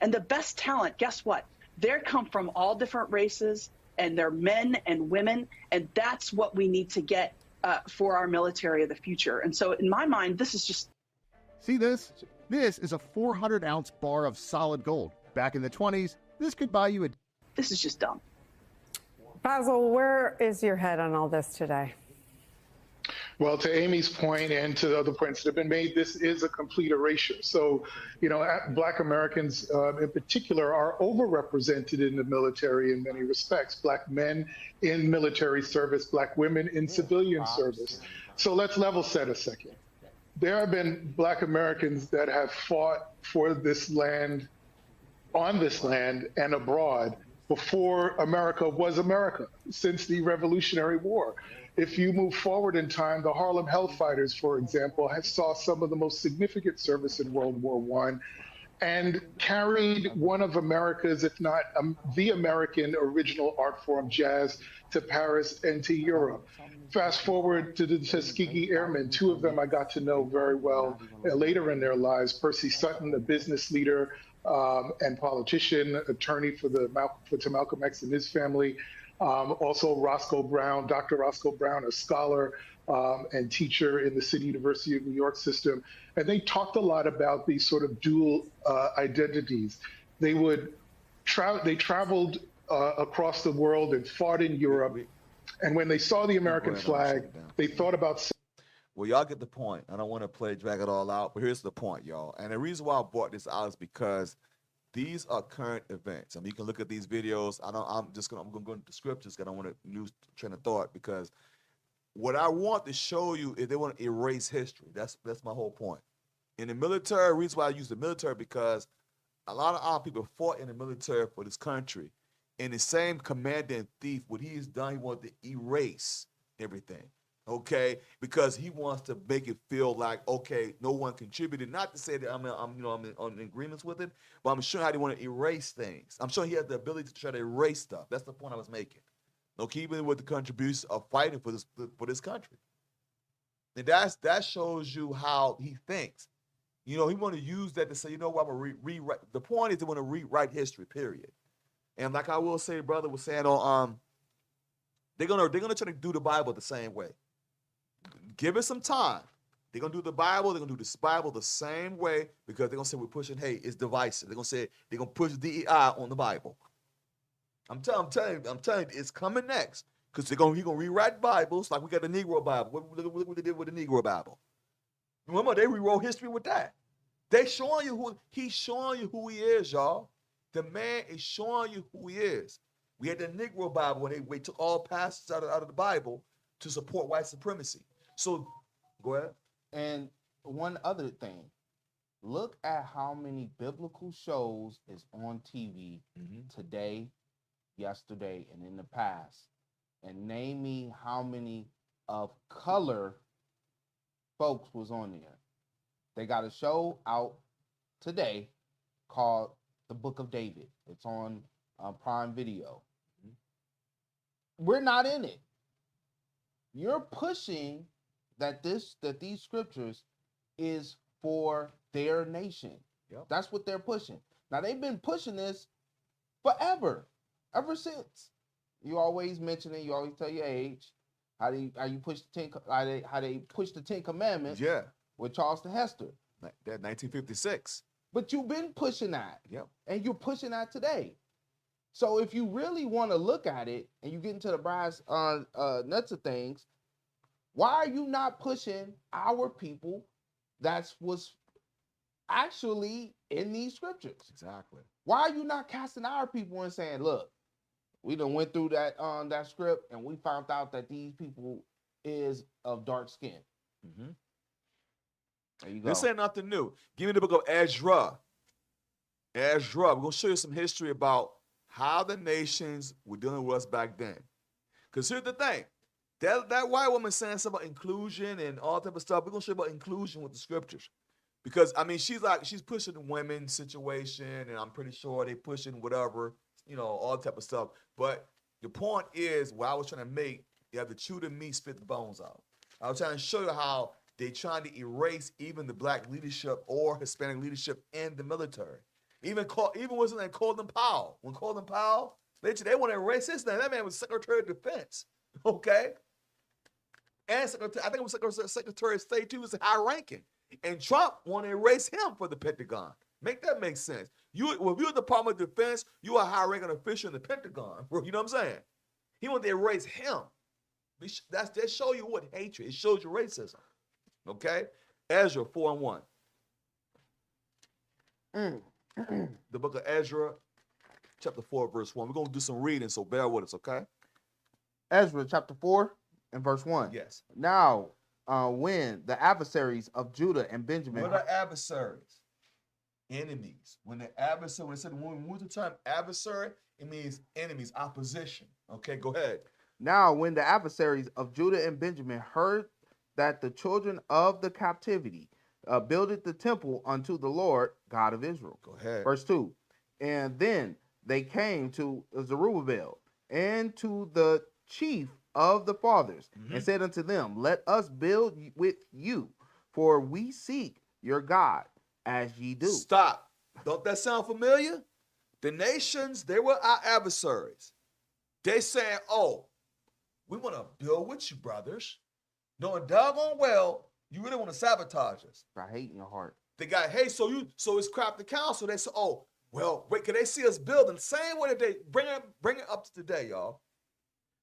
And the best talent, guess what? They come from all different races, and they're men and women, and that's what we need to get for our military of the future. And so in my mind, this is just... See this? This is a 400-ounce bar of solid gold. Back in the 20s, this could buy you a... This is just dumb. Basil, where is your head on all this today? Well, to Amy's point and to the other points that have been made, this is a complete erasure. So, you know, Black Americans in particular are overrepresented in the military in many respects. Black men in military service, Black women in civilian service. So let's level set a second. There have been Black Americans that have fought for this land, on this land and abroad before America was America, since the Revolutionary War. If you move forward in time, the Harlem Hellfighters, for example, saw some of the most significant service in World War I and carried one of America's, if not the American original art form, jazz, to Paris and to Europe. Fast forward to the Tuskegee Airmen, two of them I got to know very well later in their lives. Percy Sutton, a business leader and politician, attorney for Malcolm X and his family. Also Roscoe Brown, Dr. Roscoe Brown, a scholar and teacher in the City University of New York system. And they talked a lot about these sort of dual identities. They traveled across the world and fought in Europe. And when they saw the American flag, they thought about... Well, y'all get the point. I don't want to drag it all out, but here's the point, y'all. And the reason why I brought this out is because these are current events. I mean, you can look at these videos. I'm going to go into the scriptures because I don't want to lose train of thought, because what I want to show you is they want to erase history. That's my whole point. In the military, the reason why I use the military, because a lot of our people fought in the military for this country. And the same commander in chief, what he's done, he wanted to erase everything, okay? Because he wants to make it feel like, okay, no one contributed. Not to say that I'm in agreements with it, but I'm showing how they want to erase things. I'm showing he has the ability to try to erase stuff. That's the point I was making. Okay, even with the contributions of fighting for this country. And that shows you how he thinks. You know, he want to use that to say, you know what, I'm gonna rewrite. The point is they want to rewrite history, period. And like I will say, brother was saying on, they're gonna try to do the Bible the same way. Give it some time. They're gonna do the Bible. They're gonna do this Bible the same way, because they're gonna say we're pushing. Hey, it's divisive. They're gonna say they're gonna push DEI on the Bible. I'm telling you, it's coming next, because he's gonna rewrite Bibles like we got the Negro Bible. What they did with the Negro Bible? Remember, they rewrote history with that. He's showing you who he is, y'all. The man is showing you who he is. We had the Negro Bible when they took all passages out of the Bible to support white supremacy. So, go ahead. And one other thing, Look at how many biblical shows is on TV today, yesterday, and in the past. And name me how many of color folks was on there. They got a show out today called The Book of David. It's on Prime Video. We're not in it. You're pushing that these scriptures is for their nation. Yep. That's what they're pushing. Now they've been pushing this forever, ever since. You always mention it. You always tell your age. How they push the Ten Commandments? Yeah, with Charleston Hester. That 1956. But you've been pushing that. Yep. And you're pushing that today. So if you really want to look at it and you get into the brass nuts of things, why are you not pushing our people that's was actually in these scriptures? Exactly. Why are you not casting our people and saying, look, we done went through that script and we found out that these people is of dark skin. Mm-hmm. There you go. This ain't nothing new. Give me the book of Ezra. Ezra. We're going to show you some history about how the nations were dealing with us back then. Because here's the thing. That white woman saying something about inclusion and all type of stuff. We're going to show you about inclusion with the scriptures. Because, I mean, she's pushing the women's situation, and I'm pretty sure they pushing whatever, all type of stuff. But the point is, what I was trying to make, you have to chew the meat, spit the bones out. I was trying to show you how they trying to erase even the black leadership or Hispanic leadership in the military. Even wasn't that Colin Powell? When Colin Powell, they want to erase his name. That man was Secretary of Defense, okay? And I think it was Secretary of State too, was high ranking. And Trump want to erase him for the Pentagon. Make that make sense. If you're the Department of Defense, you are a high ranking official in the Pentagon. You know what I'm saying? He want to erase him. That show you what hatred. It shows you racism. Okay? Ezra 4:1. The book of Ezra, chapter 4, verse 1. We're going to do some reading, so bear with us, okay? Ezra chapter 4 and verse 1. Yes. Now, when the adversaries of Judah and Benjamin... What are adversaries? Enemies. When we use the term adversary, it means enemies, opposition. Okay, go ahead. Now, when the adversaries of Judah and Benjamin heard that the children of the captivity builded the temple unto the Lord, God of Israel. Go ahead. Verse 2. And then they came to Zerubbabel and to the chief of the fathers and said unto them, let us build with you, for we seek your God as ye do. Stop. Don't that sound familiar? The nations, they were our adversaries. They saying, oh, we want to build with you, brothers. Knowing doggone well, you really want to sabotage us. I hate in your heart. They got, hey, so it's crap the council. They say, oh, well, wait, can they see us building? Same way that they bring it up to today, y'all.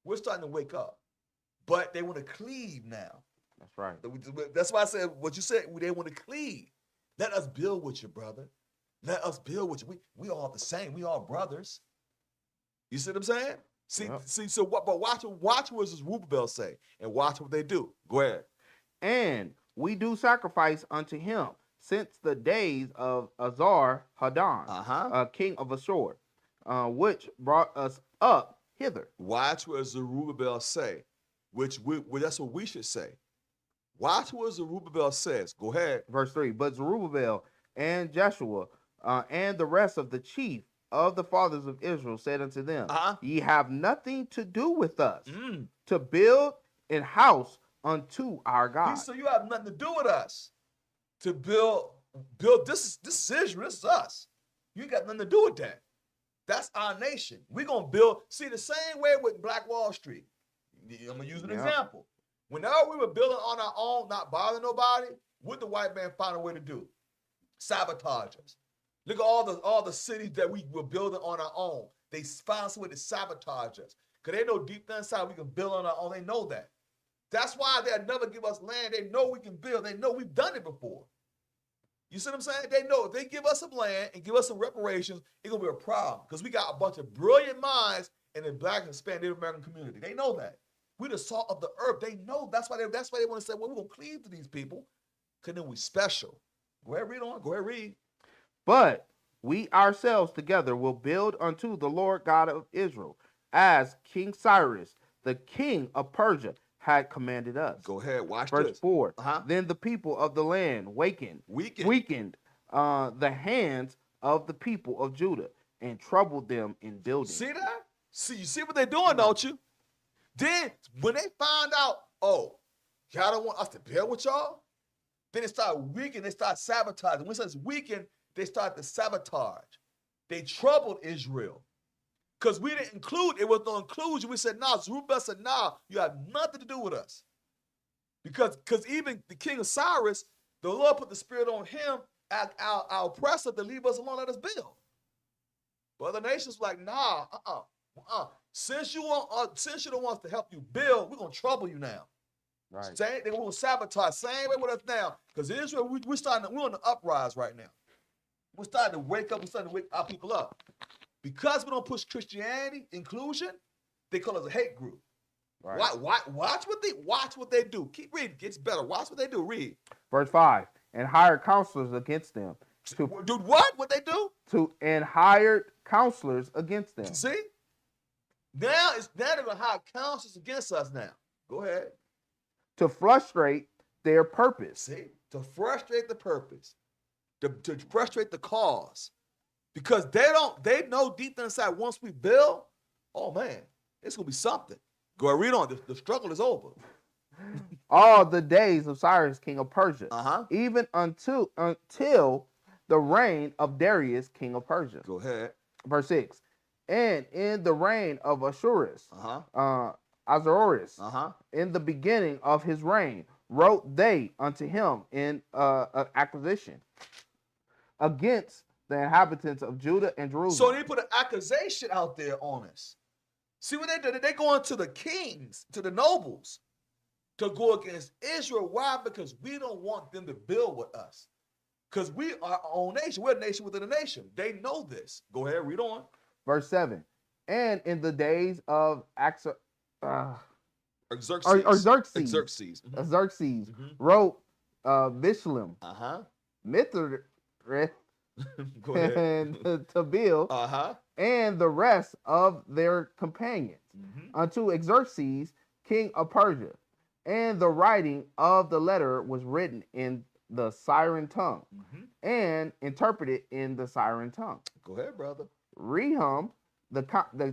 We're starting to wake up. But they want to cleave now. That's right. That's why I said what you said, they want to cleave. Let us build with you, brother. Let us build with you. We all the same. We all brothers. You see what I'm saying? See, so what? But watch what Zerubbabel say, and watch what they do. Go ahead. And we do sacrifice unto him since the days of Azar Hadan, king of Ashur, which brought us up hither. Watch what Zerubbabel say, that's what we should say. Watch what Zerubbabel says. Go ahead. Verse 3. But Zerubbabel and Jeshua and the rest of the chief of the fathers of Israel said unto them, ye have nothing to do with us to build an house unto our God. So you have nothing to do with us to build this is Israel, this is us. You got nothing to do with that. That's our nation. We're going to build, see the same way with Black Wall Street. I'm going to use an example. Whenever we were building on our own, not bothering nobody, what the white man found a way to do? Sabotage us. Look at all the cities that we were building on our own. They found some way to sabotage us. Because they know deep down inside we can build on our own. They know that. That's why they'll never give us land. They know we can build. They know we've done it before. You see what I'm saying? They know if they give us some land and give us some reparations, it's going to be a problem. Because we got a bunch of brilliant minds in the Black and Hispanic Native American community. They know that. We're the salt of the earth. They know that's why they want to say, well, we're going to cleave to these people. Because then we special. Go ahead, read on. Go ahead, read. But we ourselves together will build unto the Lord God of Israel, as King Cyrus, the king of Persia, had commanded us. Go ahead, watch Verse this. 4. Then the people of the land weakened the hands of the people of Judah and troubled them in building. See that? You see what they're doing, don't you? Then when they find out, oh, y'all don't want us to build with y'all, then they start weakening, they start sabotaging. When it says weaken, they start to sabotage. They troubled Israel. Because we didn't include, it was no inclusion. We said, nah, Zerubbabel said, nah, you have nothing to do with us. Because even the king of Cyrus, the Lord put the spirit on him, our oppressor, to leave us alone, let us build. But other nations were like, nah, Since you don't want us to help you build, we're going to trouble you now. Right. They will sabotage. Same way with us now. Because Israel, we're on the uprise right now. We're starting to wake up. We're starting to wake our people up. Because we don't push Christianity, inclusion, they call us a hate group. Right. Watch what they do. Keep reading. It gets better. Watch what they do. Read. Verse 5. And hired counselors against them. Do what? What they do? And hired counselors against them. See? Now they're going to hire counselors against us now. Go ahead. To frustrate their purpose. See? To frustrate the purpose. To frustrate the cause. Because they know deep inside, once we build, oh man, it's going to be something. Go ahead, read on. The struggle is over. All the days of Cyrus, king of Persia, even until the reign of Darius, king of Persia. Go ahead. Verse 6. And in the reign of Ahasuerus, Ahasuerus, in the beginning of his reign, wrote they unto him in accusation against the inhabitants of Judah and Jerusalem. So they put an accusation out there on us. See what they did? They going to the kings, to the nobles, to go against Israel. Why? Because we don't want them to build with us. Because we are our own nation. We're a nation within a nation. They know this. Go ahead, read on. Verse 7. And in the days of Xerxes wrote Bishlam, Mithrath, and Tabeel, and the rest of their companions, unto Xerxes, king of Persia. And the writing of the letter was written in the Syrian tongue, and interpreted in the Syrian tongue. Go ahead, brother. Rehum, the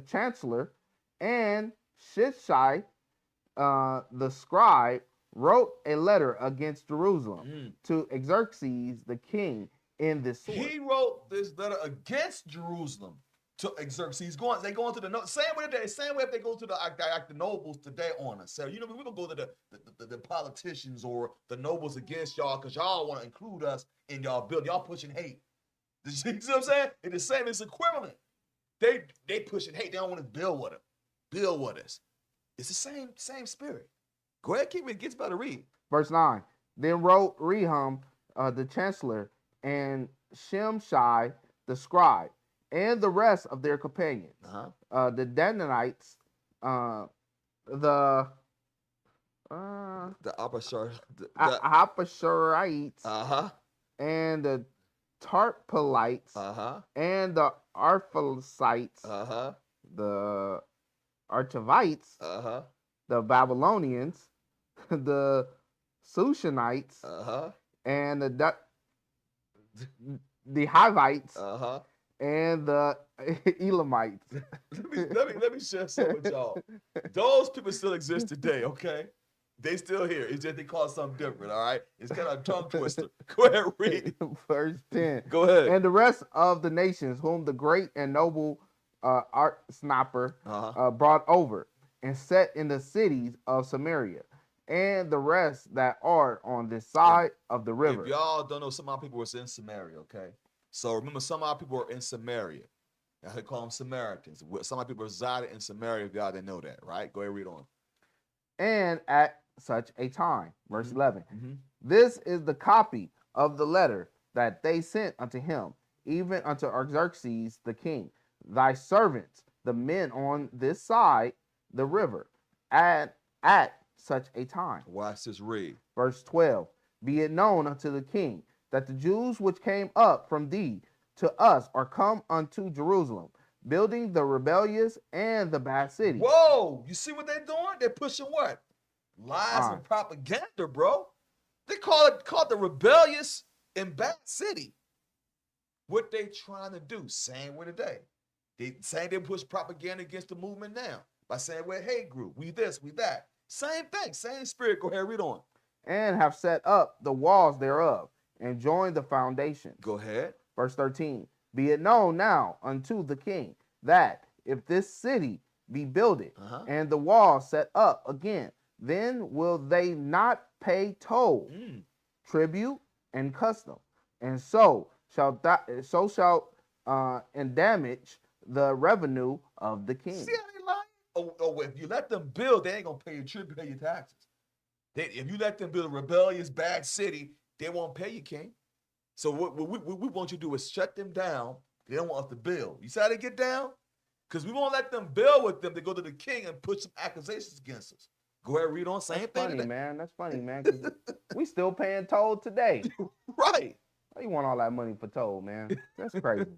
chancellor, and Shishai, the scribe, wrote a letter against Jerusalem to Xerxes, the king, in this sort. He wrote this letter against Jerusalem to Xerxes. They go into the same way if they go to the nobles today on us. So, we're going to go to the politicians or the nobles against y'all because y'all want to include us in y'all build. Y'all pushing hate. You see what I'm saying? It's the same. It's equivalent. They pushing hate. They don't want to build with them. Build with us. It's the same spirit. Go ahead, keep it. It gets better. Read. Verse 9. Then wrote Rehum, the chancellor, and Shimshai, the scribe, and the rest of their companions, the Danites, the Apasharites, and the Tarpolites, and the Arphasites, the Archavites, the Babylonians, the Sushanites, and the Hivites, and the Elamites. let me share something with y'all. Those people still exist today, okay? They still here. It's just they call it something different, all right? It's kind of a tongue twister. Go ahead, read. Verse 10. Go ahead. And the rest of the nations whom the great and noble art snapper brought over and set in the cities of Samaria, and the rest that are on this side of the river. If y'all don't know, some of our people were in Samaria, okay? So remember, some of our people were in Samaria. They call them Samaritans. Some of our people resided in Samaria, if y'all didn't know that, right? Go ahead, read on. And at such a time, verse 11, this is the copy of the letter that they sent unto him, even unto Artaxerxes the king, thy servants, the men on this side the river, at such a time. Watch this, read. Verse 12, be it known unto the king that the Jews which came up from thee to us are come unto Jerusalem, building the rebellious and the bad city. Whoa, you see what they're doing? They're pushing what? Lies and propaganda, bro. They call it the rebellious and bad city. What they trying to do? Same way today. They push propaganda against the movement now by saying we're a hate group, we this, we that. Same thing, same spirit. Go ahead, read on. And have set up the walls thereof, and joined the foundation. Go ahead. Verse 13. Be it known now unto the king that if this city be builded and the wall set up again, then will they not pay toll, tribute, and custom, and so shall and damage the revenue of the king. See how they lying? Oh, if you let them build, they ain't gonna pay your tribute, pay your taxes. If you let them build a rebellious, bad city, they won't pay you, king. So what we want you to do is shut them down. They don't want us to build. You see how they get down? Because we won't let them build with them. They go to the king and put some accusations against us. Go ahead, read on. Same That's thing. Funny, man. That's funny, man. 'Cause we still paying toll today. Right. How you want all that money for toll, man? That's crazy.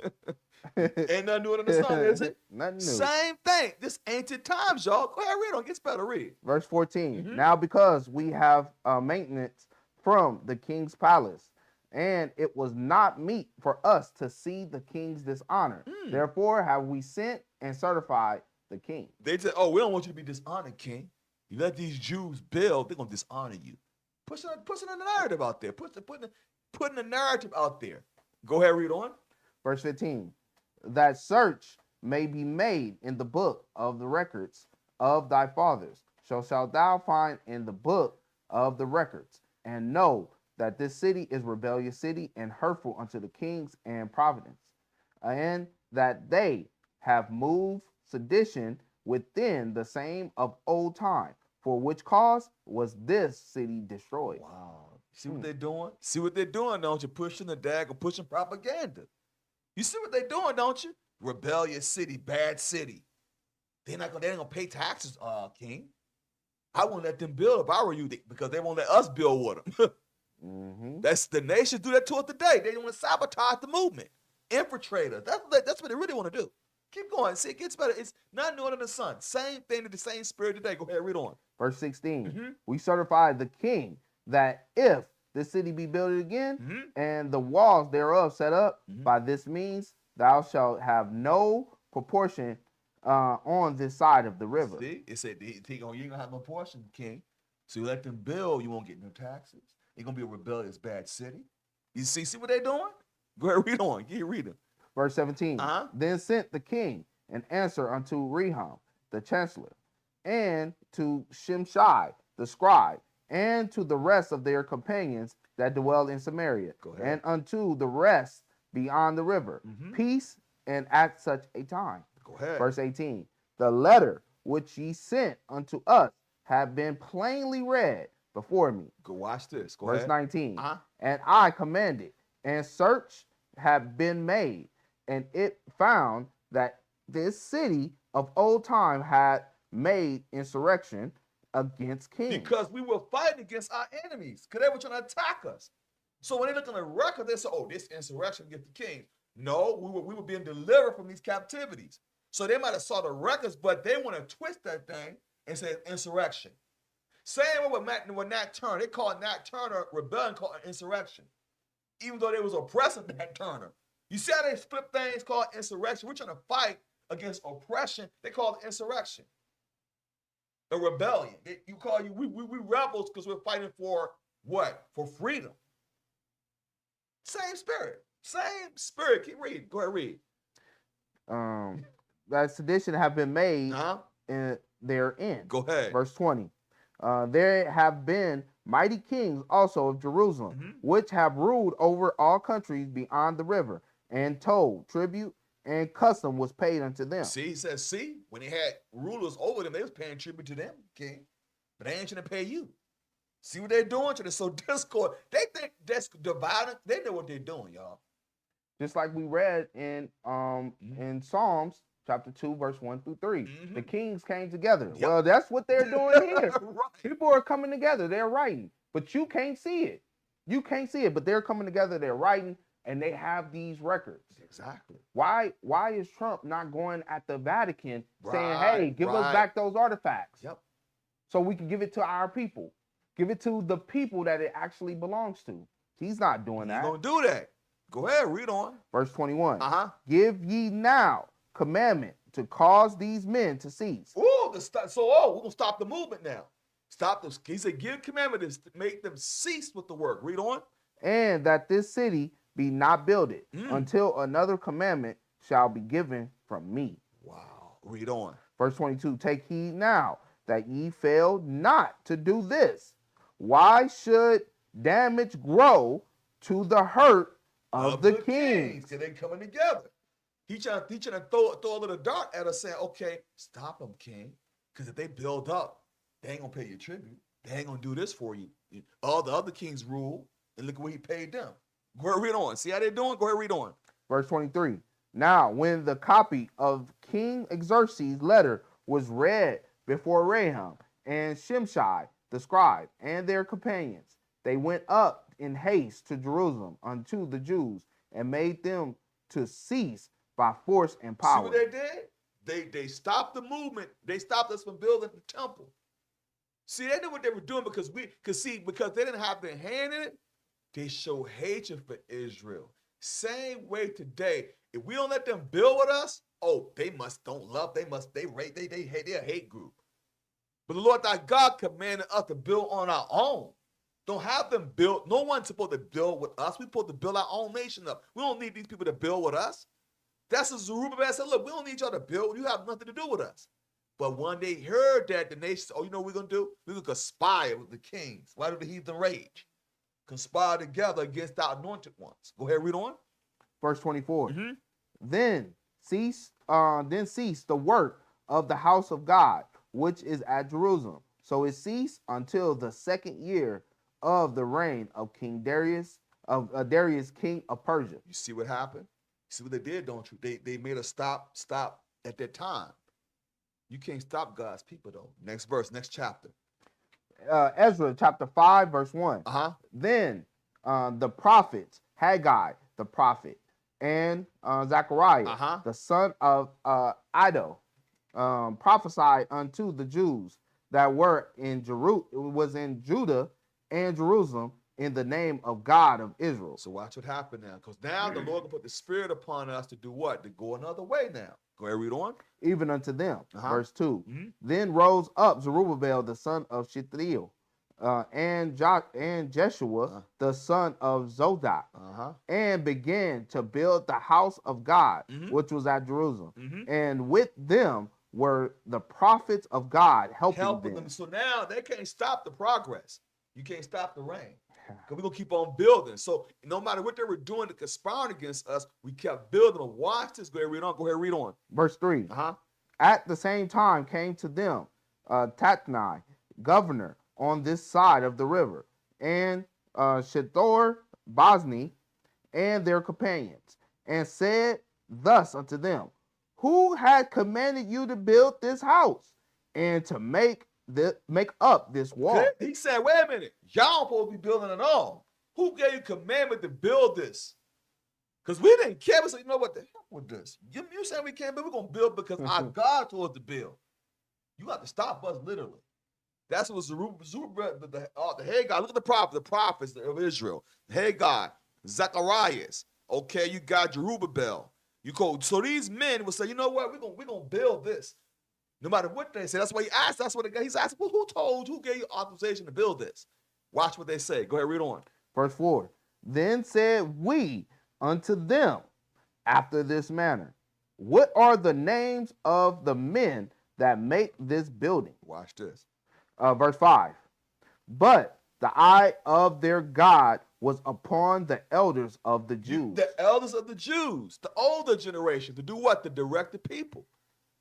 Ain't nothing new under the sun, is it? Nothing new. Same thing. This ancient times, y'all. Go ahead, read on. Gets better. Read. Verse 14. Now because we have maintenance from the king's palace, and it was not meet for us to see the king's dishonor. Therefore have we sent and certified the king. They said, oh, we don't want you to be dishonored, king. You let these Jews build, they're going to dishonor you. Pushing a narrative out there. Putting a narrative out there. Go ahead, read on. Verse 15. That search may be made in the book of the records of thy fathers. So shalt thou find in the book of the records, and know that this city is rebellious city and hurtful unto the kings and providence, and that they have moved sedition within the same of old time, for which cause was this city destroyed. Wow. See what they're doing? See what they're doing, don't you? Pushing the dag or pushing propaganda. You see what they're doing, don't you? Rebellious city, bad city. They ain't gonna pay taxes, king. I won't let them build if I were you, because they won't let us build with them. That's the nations do that to us today. They want to sabotage the movement, infiltrate us. That's what they really want to do. Keep going. See, it gets better. It's not new under the sun. Same thing to the same spirit today. Go ahead, read on. Verse 16. We certify the king that if the city be built again and the walls thereof set up, by this means thou shalt have no proportion on this side of the river. See, it said you ain't gonna have no portion, king. So you let them build, you won't get no taxes. It's gonna be a rebellious bad city. You see what they're doing? Go ahead, read on. Keep reading. Verse 17. Then sent the king an answer unto Rehum, the chancellor, and to Shimshai, the scribe, and to the rest of their companions that dwell in Samaria, and unto the rest beyond the river, peace and at such a time. Go ahead. Verse 18. The letter which ye sent unto us have been plainly read before me. Go watch this. Go Verse ahead. 19. And I commanded, and search have been made, and it found that this city of old time had made insurrection against kings. Because we were fighting against our enemies, because they were trying to attack us. So when they look on the record, they say, oh, this insurrection against the king. No, we were being delivered from these captivities. So they might have saw the records, but they want to twist that thing and say insurrection. Same way with Nat Turner. They call Nat Turner rebellion, called an insurrection. Even though they was oppressing Nat Turner. You see how they flip things called insurrection? We're trying to fight against oppression. They call it insurrection. A rebellion. We rebels because we're fighting for what? For freedom. Same spirit. Same spirit. Keep reading. Go ahead, read. That sedition have been made therein. Go ahead. Verse 20. There have been mighty kings also of Jerusalem, which have ruled over all countries beyond the river, and toll, tribute, and custom was paid unto them. See, he says, when they had rulers over them, they was paying tribute to them, king. But they ain't trying to pay you. See what they're doing? To sow discord. They think that's dividing. They know what they're doing, y'all. Just like we read in Psalms chapter 2, verse 1 through 3. The kings came together. Yep. Well, that's what they're doing here. Right. People are coming together. They're writing, but you can't see it. You can't see it, but they're coming together, they're writing, and they have these records. Exactly. Why is Trump not going at the Vatican saying, Right, hey, give us right. back those artifacts Yep. so we can give it to our people? Give it to the people that it actually belongs to. He's not doing that. He's going to do that. Go ahead, read on. Verse 21. Uh-huh. Give ye now commandment to cause these men to cease. We're going to stop the movement now. Stop this. He said, give commandments to make them cease with the work. Read on. And that this city be not builded until another commandment shall be given from me. Wow. Read on. Verse 22. Take heed now that ye fail not to do this. Why should damage grow to the hurt of the kings? Because they're coming together. He trying to throw a little dart at us saying, okay, stop them, king. Because if they build up, they ain't going to pay you tribute. They ain't going to do this for you. All the other kings rule, and look at what he paid them. Go ahead, read on. See how they're doing? Go ahead, read on. Verse 23. Now, when the copy of King Xerxes' letter was read before Raham and Shimshai, the scribe, and their companions, they went up in haste to Jerusalem unto the Jews and made them to cease by force and power. See what they did? They stopped the movement. They stopped us from building the temple. See, they knew what they were doing because because they didn't have their hand in it, they show hatred for Israel. Same way today. If we don't let them build with us, they hate, they're a hate group. But the Lord thy God commanded us to build on our own. Don't have them build. No one's supposed to build with us. We're supposed to build our own nation up. We don't need these people to build with us. That's what Zerubbabel said. Look, we don't need y'all to build. You have nothing to do with us. But when they heard that, the nation said, you know what we're going to do? We're going to conspire with the kings. Why do the heathen rage? Conspire together against our anointed ones. Go ahead, read on. Verse 24. Then cease the work of the house of God, which is at Jerusalem. So it ceased until the 2nd year of the reign of King Darius, Darius, king of Persia. You see what happened? You see what they did, don't you? They made a stop at that time. You can't stop God's people, though. Next verse, next chapter. Ezra chapter 5, verse 1. Then the prophets, Haggai the prophet, and Zechariah, the son of Iddo, prophesied unto the Jews that were in Judah and Jerusalem in the name of God of Israel. So watch what happened now, because now the Lord will put the Spirit upon us to do what? To go another way now. Go ahead, read on. Even unto them. Verse 2. Then rose up Zerubbabel, the son of Shealtiel, and Jeshua, the son of Zodak, and began to build the house of God, which was at Jerusalem. And with them were the prophets of God helping them. So now they can't stop the progress. You can't stop the rain. Because we're going to keep on building. So no matter what they were doing to conspire against us, we kept building. Watch this. Go ahead, read on. Go ahead, read on. Verse 3. At the same time came to them Tatnai, governor on this side of the river, and Shethor Bosni and their companions, and said thus unto them, who had commanded you to build this house and to make up this wall? Okay. He said, wait a minute, y'all supposed to be building it all. Who gave you commandment to build this? Because we didn't care. We said, you know what, the heck with this? You saying we can't build? We're going to build because our God told us to build. You have to stop us literally. That's what Zerubbabel, the Haggai. Look at the prophets of Israel. Haggai, Zechariah. Okay, you got Zerubbabel. So these men will say, you know what, we're gonna build this. No matter what they say. That's why he asked. That's what he's asking. Well, who gave you authorization to build this? Watch what they say. Go ahead, read on. Verse 4. Then said we unto them after this manner, what are the names of the men that make this building? Watch this. Verse 5. But the eye of their God was upon the elders of the Jews. The elders of the Jews, the older generation, to do what? To direct the people.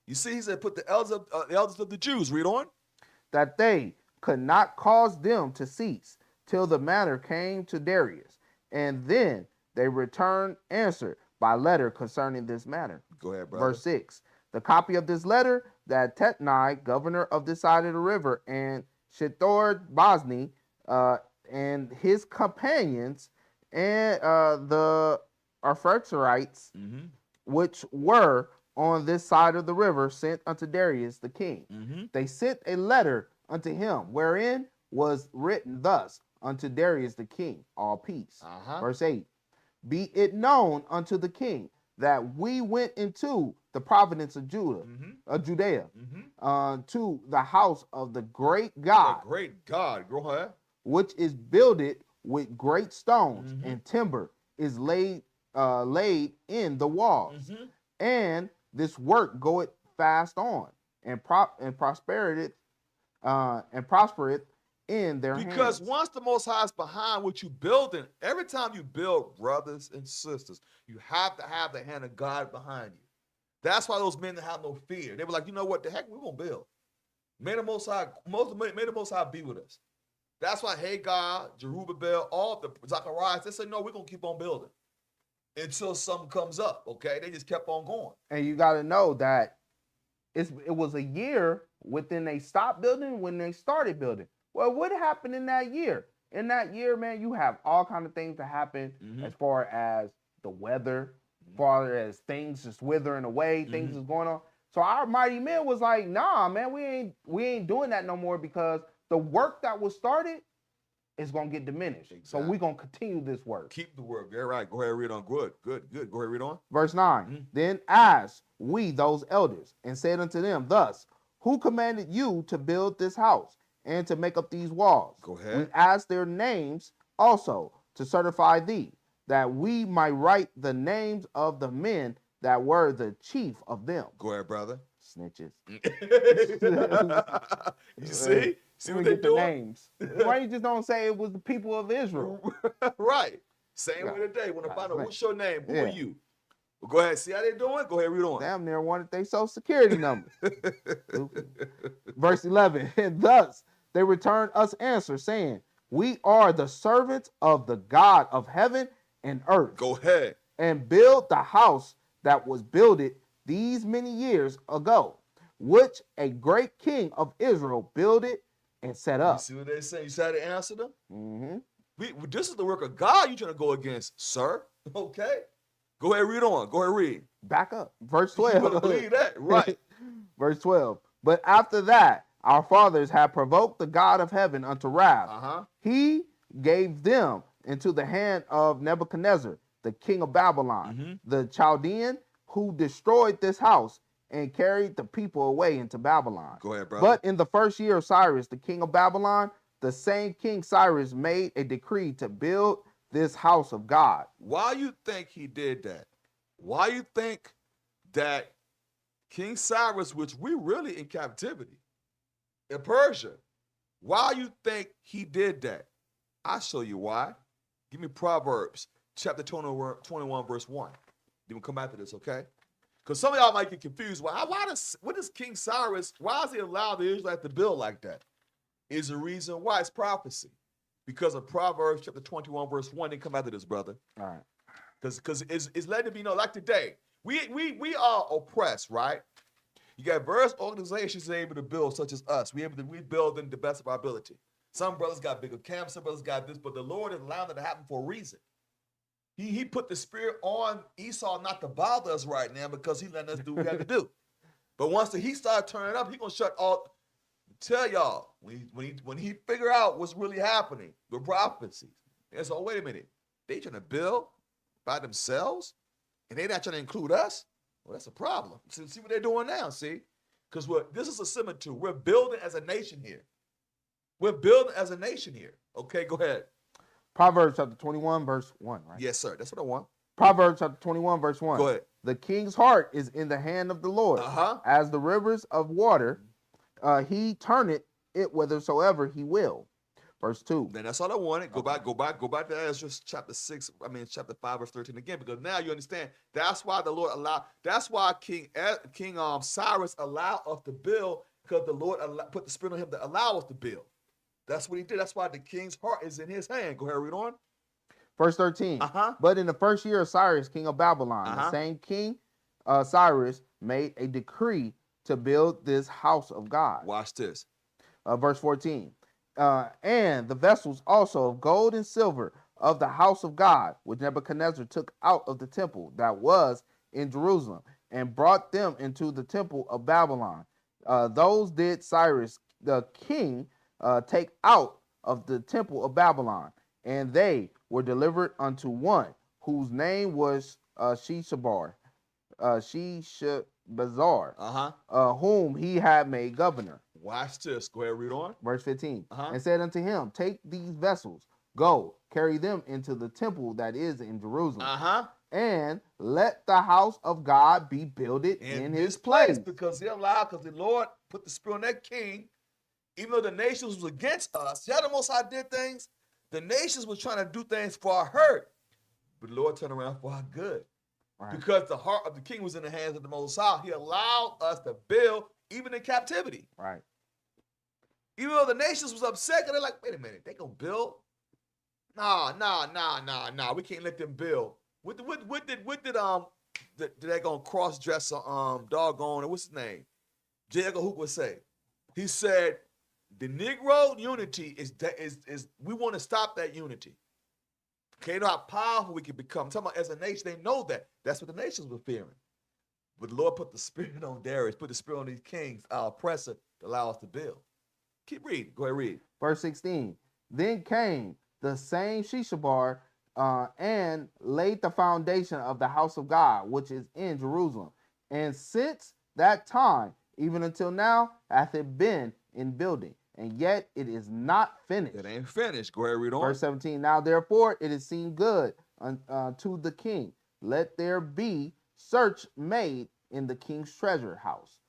You see, he said, put the elders of the Jews. Read on. That they could not cause them to cease till the matter came to Darius. And then they returned answer by letter concerning this matter. Go ahead, brother. Verse 6. The copy of this letter that Tatnai, governor of this side of the river, and Shethor Bosni, and his companions and the Arphaxadites, which were on this side of the river, sent unto Darius the king. They sent a letter unto him, wherein was written thus unto Darius the king, all peace. Verse 8, be it known unto the king that we went into the province of Judea, to the house of the great God, Go ahead. which is builded with great stones, and timber is laid in the walls, and this work goeth fast on, and prospereth in their hands. Because once the Most High is behind what you building, every time you build, brothers and sisters, you have to have the hand of God behind you. That's why those men have no fear. They were like, you know what, the heck, we're gonna build. May the Most High be with us. That's why Hagar, Jerubbaal, all the Zacharias, they said, no, we're gonna keep on building until something comes up. Okay, they just kept on going. And you got to know that it was a year within they stopped building when they started building. Well, what happened in that year? In that year, man, you have all kind of things that happen as far as the weather, as far as things just withering away, things is going on. So our mighty men was like, nah, man, we ain't doing that no more, because the work that was started is gonna get diminished. So we're gonna continue this work. Keep the work. Yeah, right. Go ahead, read on. Good. Go ahead, read on. Verse 9. Then asked we those elders, and said unto them thus, who commanded you to build this house and to make up these walls? Go ahead. We asked their names also to certify thee, that we might write the names of the men that were the chief of them. Go ahead, brother. Snitches. You see? See what they get the doing? Names. Why you just don't say it was the people of Israel? Right. Same way today. When I find out what's your name, who are you? Well, go ahead. See how they doing? Go ahead, read on. Damn near wanted their social security number. Verse 11. And thus they returned us answer, saying, we are the servants of the God of heaven and earth. Go ahead. And build the house that was builded these many years ago, which a great king of Israel builded and set up. You see what they say? You see how they answer them? This is the work of God you're trying to go against, sir. Okay? Go ahead, read on. Go ahead, read. Back up. Verse 12. You better believe that. Right. Verse 12. But after that, our fathers had provoked the God of heaven unto wrath. He gave them into the hand of Nebuchadnezzar, the king of Babylon, the Chaldean, who destroyed this house and carried the people away into Babylon. Go ahead, brother. But in the first year of Cyrus, the king of Babylon, the same King Cyrus made a decree to build this house of God. Why you think he did that? Why you think that King Cyrus, which we really in captivity in Persia, why you think he did that? I'll show you why. Give me Proverbs chapter 21, verse 1. Then we'll come back to this, okay? Because some of y'all might get confused. What is King Cyrus, why does he allow the Israelites to build like that? Is the reason why it's prophecy. Because of Proverbs chapter 21, verse 1. Then come back to this, brother. All right. Because it's letting it be known, like today, we are oppressed, right? You got various organizations that are able to build, such as us. We build in the best of our ability. Some brothers got bigger camps, some brothers got this, but the Lord is allowing it to happen for a reason. He put the spirit on Esau not to bother us right now because he letting us do what we have to do. But once the heat start turning up, he gonna shut all. Tell y'all when he figure out what's really happening, the prophecies. And so wait a minute, they trying to build by themselves, and they not trying to include us. Well, that's a problem. See what they're doing now. See, because this is a similitude. We're building as a nation here. We're building as a nation here. Okay, go ahead. Proverbs chapter 21, verse 1, right? Yes, sir. That's what I want. Proverbs chapter 21, verse 1. Go ahead. The king's heart is in the hand of the Lord. As the rivers of water, he turneth it whithersoever he will. Verse 2. Then that's all I wanted. Go back to Ezra chapter 6, chapter 5, verse 13 again, because now you understand that's why the Lord allowed, that's why King Cyrus allowed us to build, because the Lord put the spirit on him to allow us to build. That's what he did. That's why the king's heart is in his hand. Go ahead, read on. Verse 13. But in the first year of Cyrus, king of Babylon, the same king Cyrus made a decree to build this house of God. Watch this. Verse 14. and the vessels also of gold and silver of the house of God, which Nebuchadnezzar took out of the temple that was in Jerusalem, and brought them into the temple of Babylon. Those did Cyrus the king take out of the temple of Babylon, and they were delivered unto one whose name was Sheshbazzar, whom he had made governor. Watch this. Go ahead, read on. Verse 15. And said unto him, take these vessels, go, carry them into the temple that is in Jerusalem, and let the house of God be builded in his place. Because he allowed, because the Lord put the spirit on that king, even though the nations was against us. See how the Most High did things? The nations was trying to do things for our hurt, but the Lord turned around for our good. Right. Because the heart of the king was in the hands of the Most High. He allowed us to build even in captivity. Right. Even though the nations was upset, they're like, wait a minute, they gonna build? Nah, we can't let them build. What did they gonna cross-dress doggone, and what's his name? J. Edgar Hoover say? He said, the Negro unity is we want to stop that unity. Okay, you know how powerful we can become. I'm talking about as a nation, they know that. That's what the nations were fearing. But the Lord put the spirit on Darius, put the spirit on these kings, our oppressor, to allow us to build. Keep reading. Go ahead, read. Verse 16. Then came the same Sheshbazzar and laid the foundation of the house of God, which is in Jerusalem. And since that time, even until now, hath it been in building, and yet it is not finished. It ain't finished. Go ahead, read on. Verse 17. Now therefore it is seen good to the king. Let there be search made in the king's treasure house,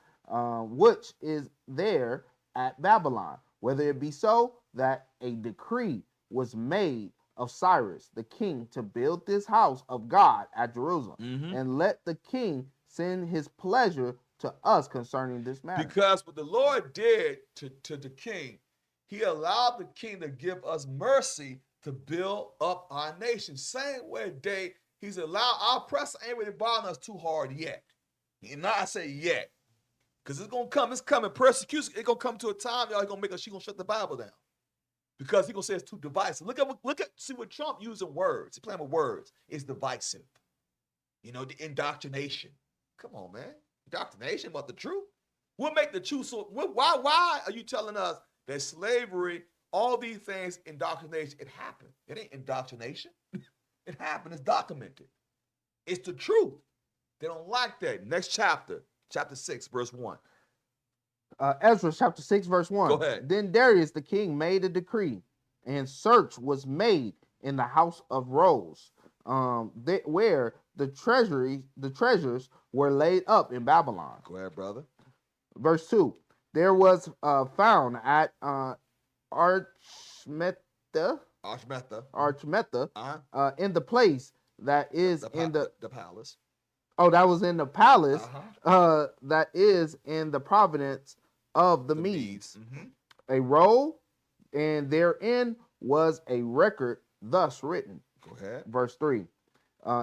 which is there at Babylon, whether it be so that a decree was made of Cyrus the king to build this house of God at Jerusalem, and let the king send his pleasure to us concerning this matter. Because what the Lord did to the king, he allowed the king to give us mercy to build up our nation. Same way he's allowed our oppressor ain't really bothering us too hard yet. And I say yet, because it's gonna come, it's coming. Persecution, it's gonna come to a time, y'all, she gonna shut the Bible down. Because he gonna say it's too divisive. See what Trump using words. He's playing with words. It's divisive. You know, the indoctrination. Come on, man. Indoctrination about the truth. What make the truth so? Why are you telling us that slavery, all these things, indoctrination? It happened. It ain't indoctrination. It happened. It's documented. It's the truth. They don't like that. Next chapter, chapter 6, verse 1. Ezra chapter 6, verse 1. Go ahead. Then Darius the king made a decree, and search was made in the house of Rose, where the treasures were laid up in Babylon. Go ahead, brother. Verse 2. There was found at Archmeta, in the place that is in the palace. Oh, that was in the palace. That is in the province of the Medes. A roll, and therein was a record thus written. Go ahead. Verse 3.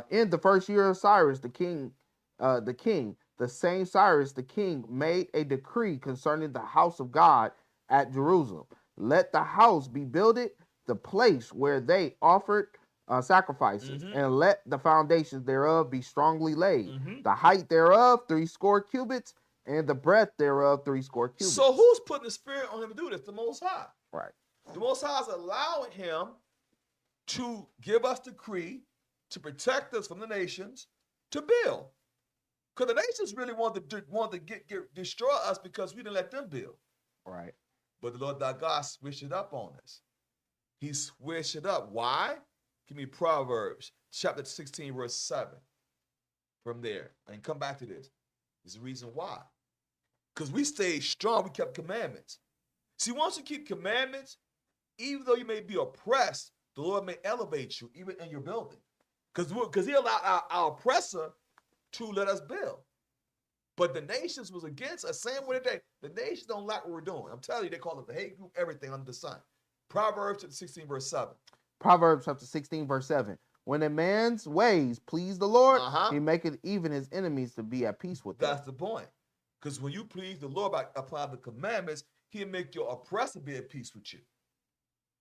In the first year of Cyrus the king, the same Cyrus the king made a decree concerning the house of God at Jerusalem. Let the house be builded, the place where they offered sacrifices, and let the foundations thereof be strongly laid. The height thereof 60 cubits, and the breadth thereof 60 cubits. So who's putting the spirit on him to do this? The Most High. Right. The Most High is allowing him to give us decree to protect us from the nations to build. Because the nations really want to destroy us because we didn't let them build. Right. But the Lord thy God switched it up on us. He switched it up. Why? Give me Proverbs chapter 16, verse 7. From there. And come back to this. There's a reason why. Because we stayed strong. We kept commandments. See, once you keep commandments, even though you may be oppressed, the Lord may elevate you, even in your building. Because he allowed our oppressor to let us build. But the nations was against us. Same way today. The nations don't like what we're doing. I'm telling you, they call it the hate group, everything under the sun. Proverbs chapter 16, verse 7. Proverbs chapter 16, verse 7. When a man's ways please the Lord, he maketh even his enemies to be at peace with him. That's the point. Because when you please the Lord by applying the commandments, he'll make your oppressor be at peace with you.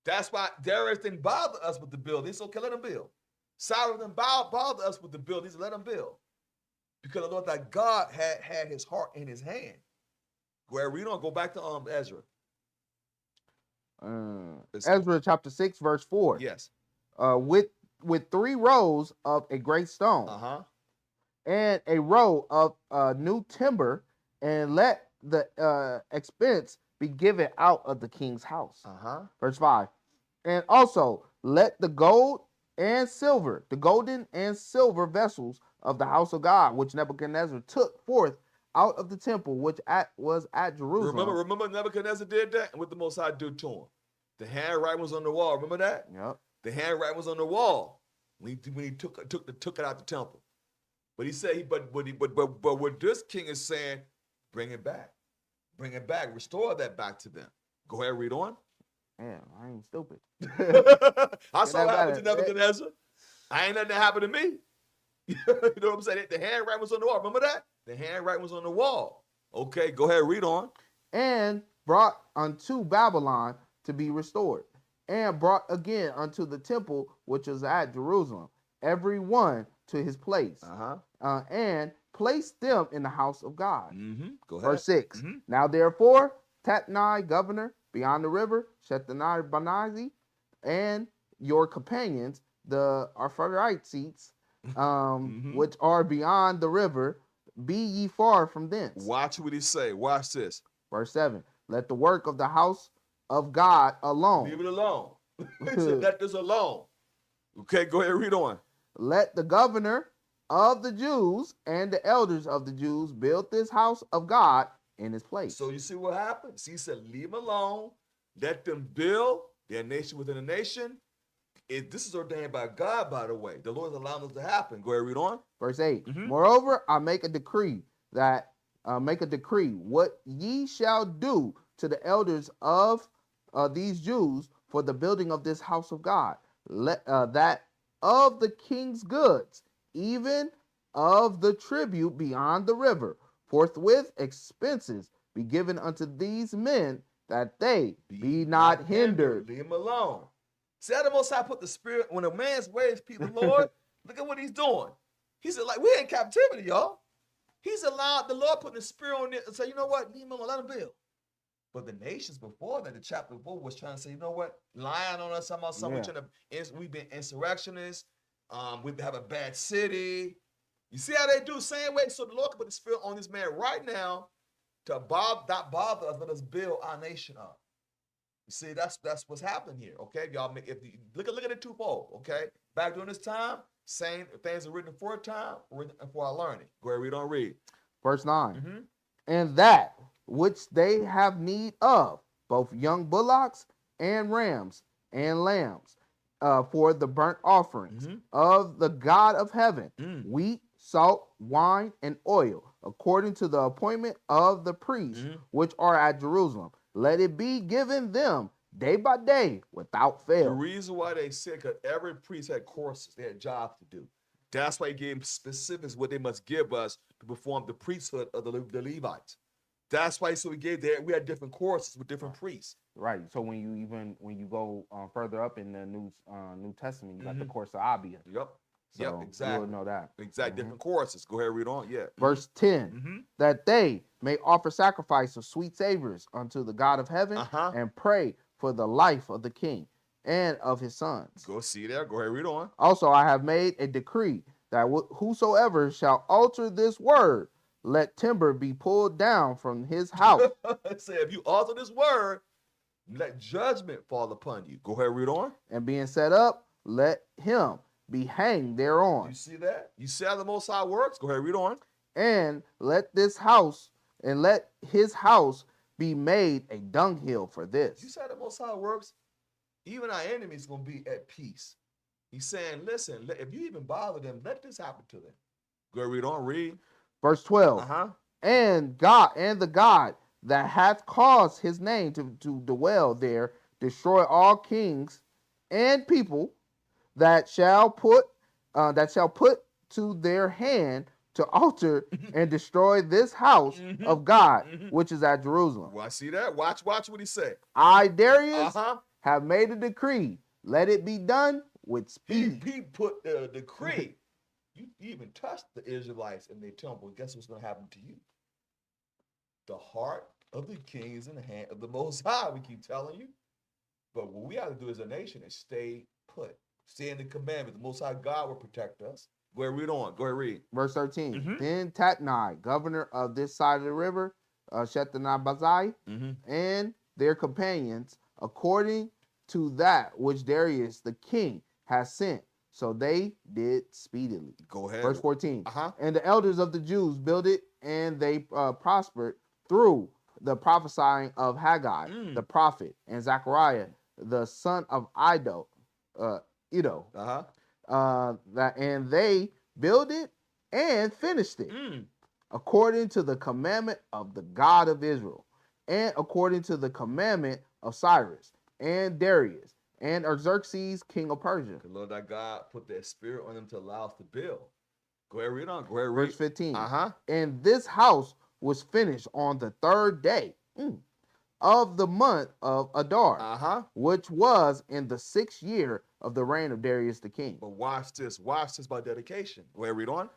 That's why Darius didn't bother us with the building. It's okay, let him build. Cyrus didn't bother us with the building. He said, let him build. Because the Lord that God had his heart in his hand. Where we don't go back to Ezra. Ezra chapter 6, verse 4. Yes. With 3 rows of a great stone, and a row of new timber, and let the expense be given out of the king's house. Verse 5. And also let the gold and silver, the golden and silver vessels of the house of God, which Nebuchadnezzar took forth out of the temple, which was at Jerusalem. Remember Nebuchadnezzar did that? And what the Most High did to him? The handwriting was on the wall. Remember that? Yep. The handwriting was on the wall when he took it out the temple. But he said, but what this king is saying, bring it back. Bring it back. Restore that back to them. Go ahead, read on. Man, I ain't stupid. I saw what happened to Nebuchadnezzar. I ain't nothing that happened to me. You know what I'm saying? The handwriting was on the wall. Remember that? The handwriting was on the wall. Okay, go ahead, read on. And brought unto Babylon to be restored, and brought again unto the temple which was at Jerusalem, every one to his place, and placed them in the house of God. Go ahead. Verse 6. Now therefore, Tatnai, governor, beyond the river, Shethanai Banazi, and your companions, the Arpharites, which are beyond the river, be ye far from thence. Watch what he say. Watch this. Verse 7. Let the work of the house of God alone. Leave it alone. He said, let this alone. Okay, go ahead, read on. Let the governor of the Jews and the elders of the Jews build this house of God in his place. So you see what happened? See, he said, leave them alone. Let them build their nation within a nation. This is ordained by God, by the way. The Lord is allowing this to happen. Go ahead, read on. Verse 8. Moreover, I make a decree what ye shall do to the elders of these Jews for the building of this house of God, that of the king's goods, even of the tribute beyond the river, forthwith expenses be given unto these men, that they be not hindered. Leave them alone. See how the Most High put the spirit, when a man's ways, people, Lord, look at what he's doing. He said, like, we're in captivity, y'all. He's allowed, the Lord putting the spirit on it and say, you know what, leave them alone, let them build. But the nations before that, the chapter before, was trying to say, you know what, lying on us, we've been insurrectionists, we have a bad city. You see how they do? Same way. So the Lord can put the spirit on this man right now to not bother us, let us build our nation up. You see, that's what's happening here. Okay, y'all. Look at it twofold. Okay, back during this time, same things are written for a time, written for our learning. Go ahead, read on. Read. Verse 9. And that which they have need of, both young bullocks and rams and lambs, for the burnt offerings of the God of heaven, wheat, salt, wine, and oil, according to the appointment of the priests which are at Jerusalem. Let it be given them day by day without fail. The reason why they said, because every priest had courses, they had jobs to do. That's why he gave specifics what they must give us to perform the priesthood of the Levites. That's why, so we had different courses with different priests. Right. So when you go further up in the New Testament, you got the course of Abia. Yep. So yep. Exactly. You'll know that. Exactly. Different courses. Go ahead, read on. Yeah. Verse 10. That they may offer sacrifice of sweet savors unto the God of heaven, and pray for the life of the king and of his sons. Go see there. Go ahead, read on. Also, I have made a decree that whosoever shall alter this word, let timber be pulled down from his house. Say, if you alter this word, let judgment fall upon you. Go ahead, read on. And being set up, let him be hanged thereon. You see that? You see how the Most High works? Go ahead, read on. And let his house be made a dunghill for this. You see how the Most High works? Even our enemies going to be at peace. He's saying, listen, if you even bother them, let this happen to them. Go ahead, read on. Read. Verse 12. And the God that hath caused his name to dwell there, destroy all kings and people that shall put to their hand to alter and destroy this house of God, which is at Jerusalem. Well, I see that. Watch what he said. I, Darius, have made a decree. Let it be done with speed. He put the decree. You even touched the Israelites in their temple. Guess what's going to happen to you? The heart of the king is in the hand of the Most High. We keep telling you. But what we have to do as a nation is stay put. Stay in the commandments. The Most High God will protect us. Go ahead, read on. Go ahead, read. Verse 13. Then Tatnai, governor of this side of the river, Shethanabazai, and their companions, according to that which Darius the king has sent. So they did speedily. Go ahead. Verse 14. And the elders of the Jews builded, and they prospered through the prophesying of Haggai, the prophet, and Zechariah, the son of Iddo. And they builded and finished it according to the commandment of the God of Israel, and according to the commandment of Cyrus and Darius and Xerxes, king of Persia. The Lord thy God put that spirit on them to allow us to build. Go ahead, read on. Go ahead, read. Verse 15. And this house was finished on the 3rd day of the month of Adar, which was in the 6th year of the reign of Darius the king. But watch this. Watch this by dedication. Go ahead, read on.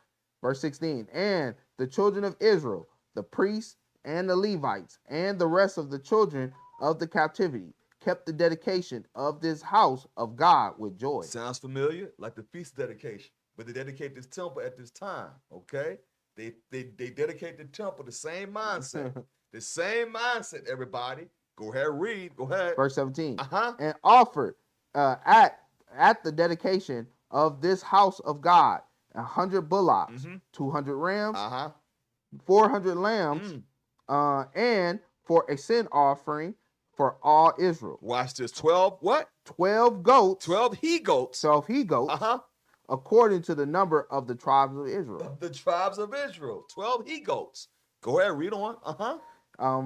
Verse 16. And the children of Israel, the priests and the Levites, and the rest of the children of the captivity, kept the dedication of this house of God with joy. Sounds familiar? Like the feast dedication. But they dedicate this temple at this time, okay? They dedicate the temple, the same mindset. The same mindset, everybody. Go ahead, read. Go ahead. Verse 17. And offered at the dedication of this house of God 100 bullocks, 200 rams, 400 lambs, and for a sin offering for all Israel. Watch this. 12 what? 12 goats. 12 he-goats. 12 he-goats. According to the number of the tribes of Israel. Of the tribes of Israel. 12 he-goats. Go ahead, read on.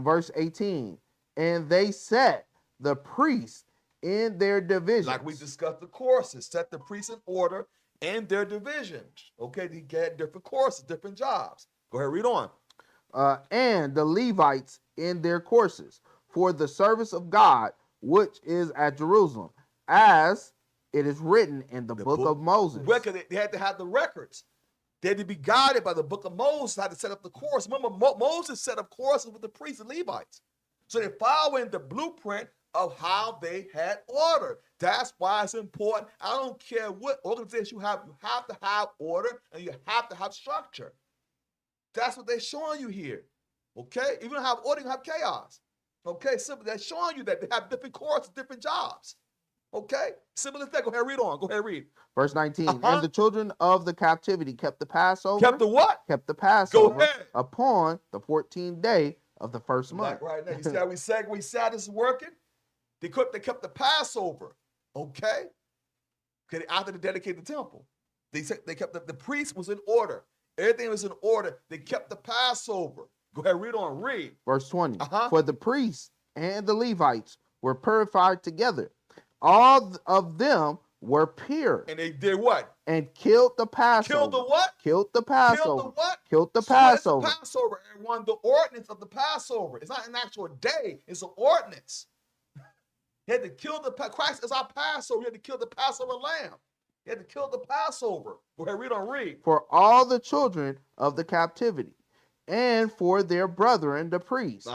Verse 18. And they set the priests in their divisions. Like we discussed the courses. Set the priests in order in their divisions. Okay, they get different courses, different jobs. Go ahead, read on. And the Levites in their courses for the service of God, which is at Jerusalem, as it is written in the book of Moses. They had to have the records. They had to be guided by the book of Moses, how to set up the course. Remember, Moses set up courses with the priests and Levites. So they're following the blueprint of how they had order. That's why it's important. I don't care what organization you have to have order and you have to have structure. That's what they're showing you here. Okay? If you don't have order, you have chaos. Okay? Simple. They're showing you that they have different courses, different jobs. Okay? Simple as that. Go ahead, read on. Go ahead, read. Verse 19. And the children of the captivity kept the Passover. Kept the what? Kept the Passover. Go ahead. Upon the 14th day of the first month. Like right now. You see how we said this is working? They kept the Passover. Okay? After they dedicated the temple. They kept the priest was in order. Everything was in order. They kept the Passover. Go ahead, read on. Read. Verse 20. For the priests and the Levites were purified together. All of them were pure. And they did what? And killed the Passover. Killed the what? Killed the Passover. Killed the what? Killed the Passover. The Passover, everyone. The ordinance of the Passover. It's not an actual day. It's an ordinance. You had to kill Christ is our Passover. You had to kill the Passover lamb. You had to kill the Passover. Go ahead, read on, read. For all the children of the captivity, and for their brethren, the priests,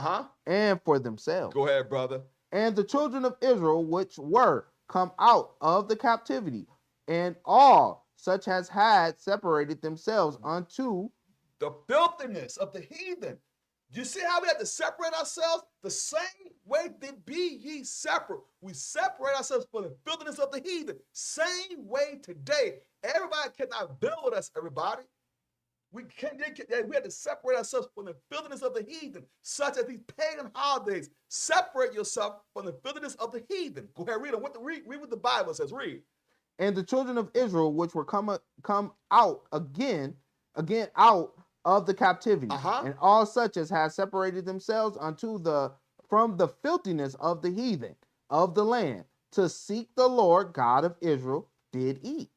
and for themselves. Go ahead, brother. And the children of Israel, which were come out of the captivity, and all such as had separated themselves unto the filthiness of the heathen. You see how we have to separate ourselves? The same way that be ye separate. We separate ourselves from the filthiness of the heathen. Same way today. Everybody cannot build with us, everybody. We had to separate ourselves from the filthiness of the heathen, such as these pagan holidays. Separate yourself from the filthiness of the heathen. Go ahead, read it. Read what the Bible says. Read. And the children of Israel, which were come out again out of the captivity, and all such as had separated themselves from the filthiness of the heathen of the land, to seek the Lord God of Israel, did eat.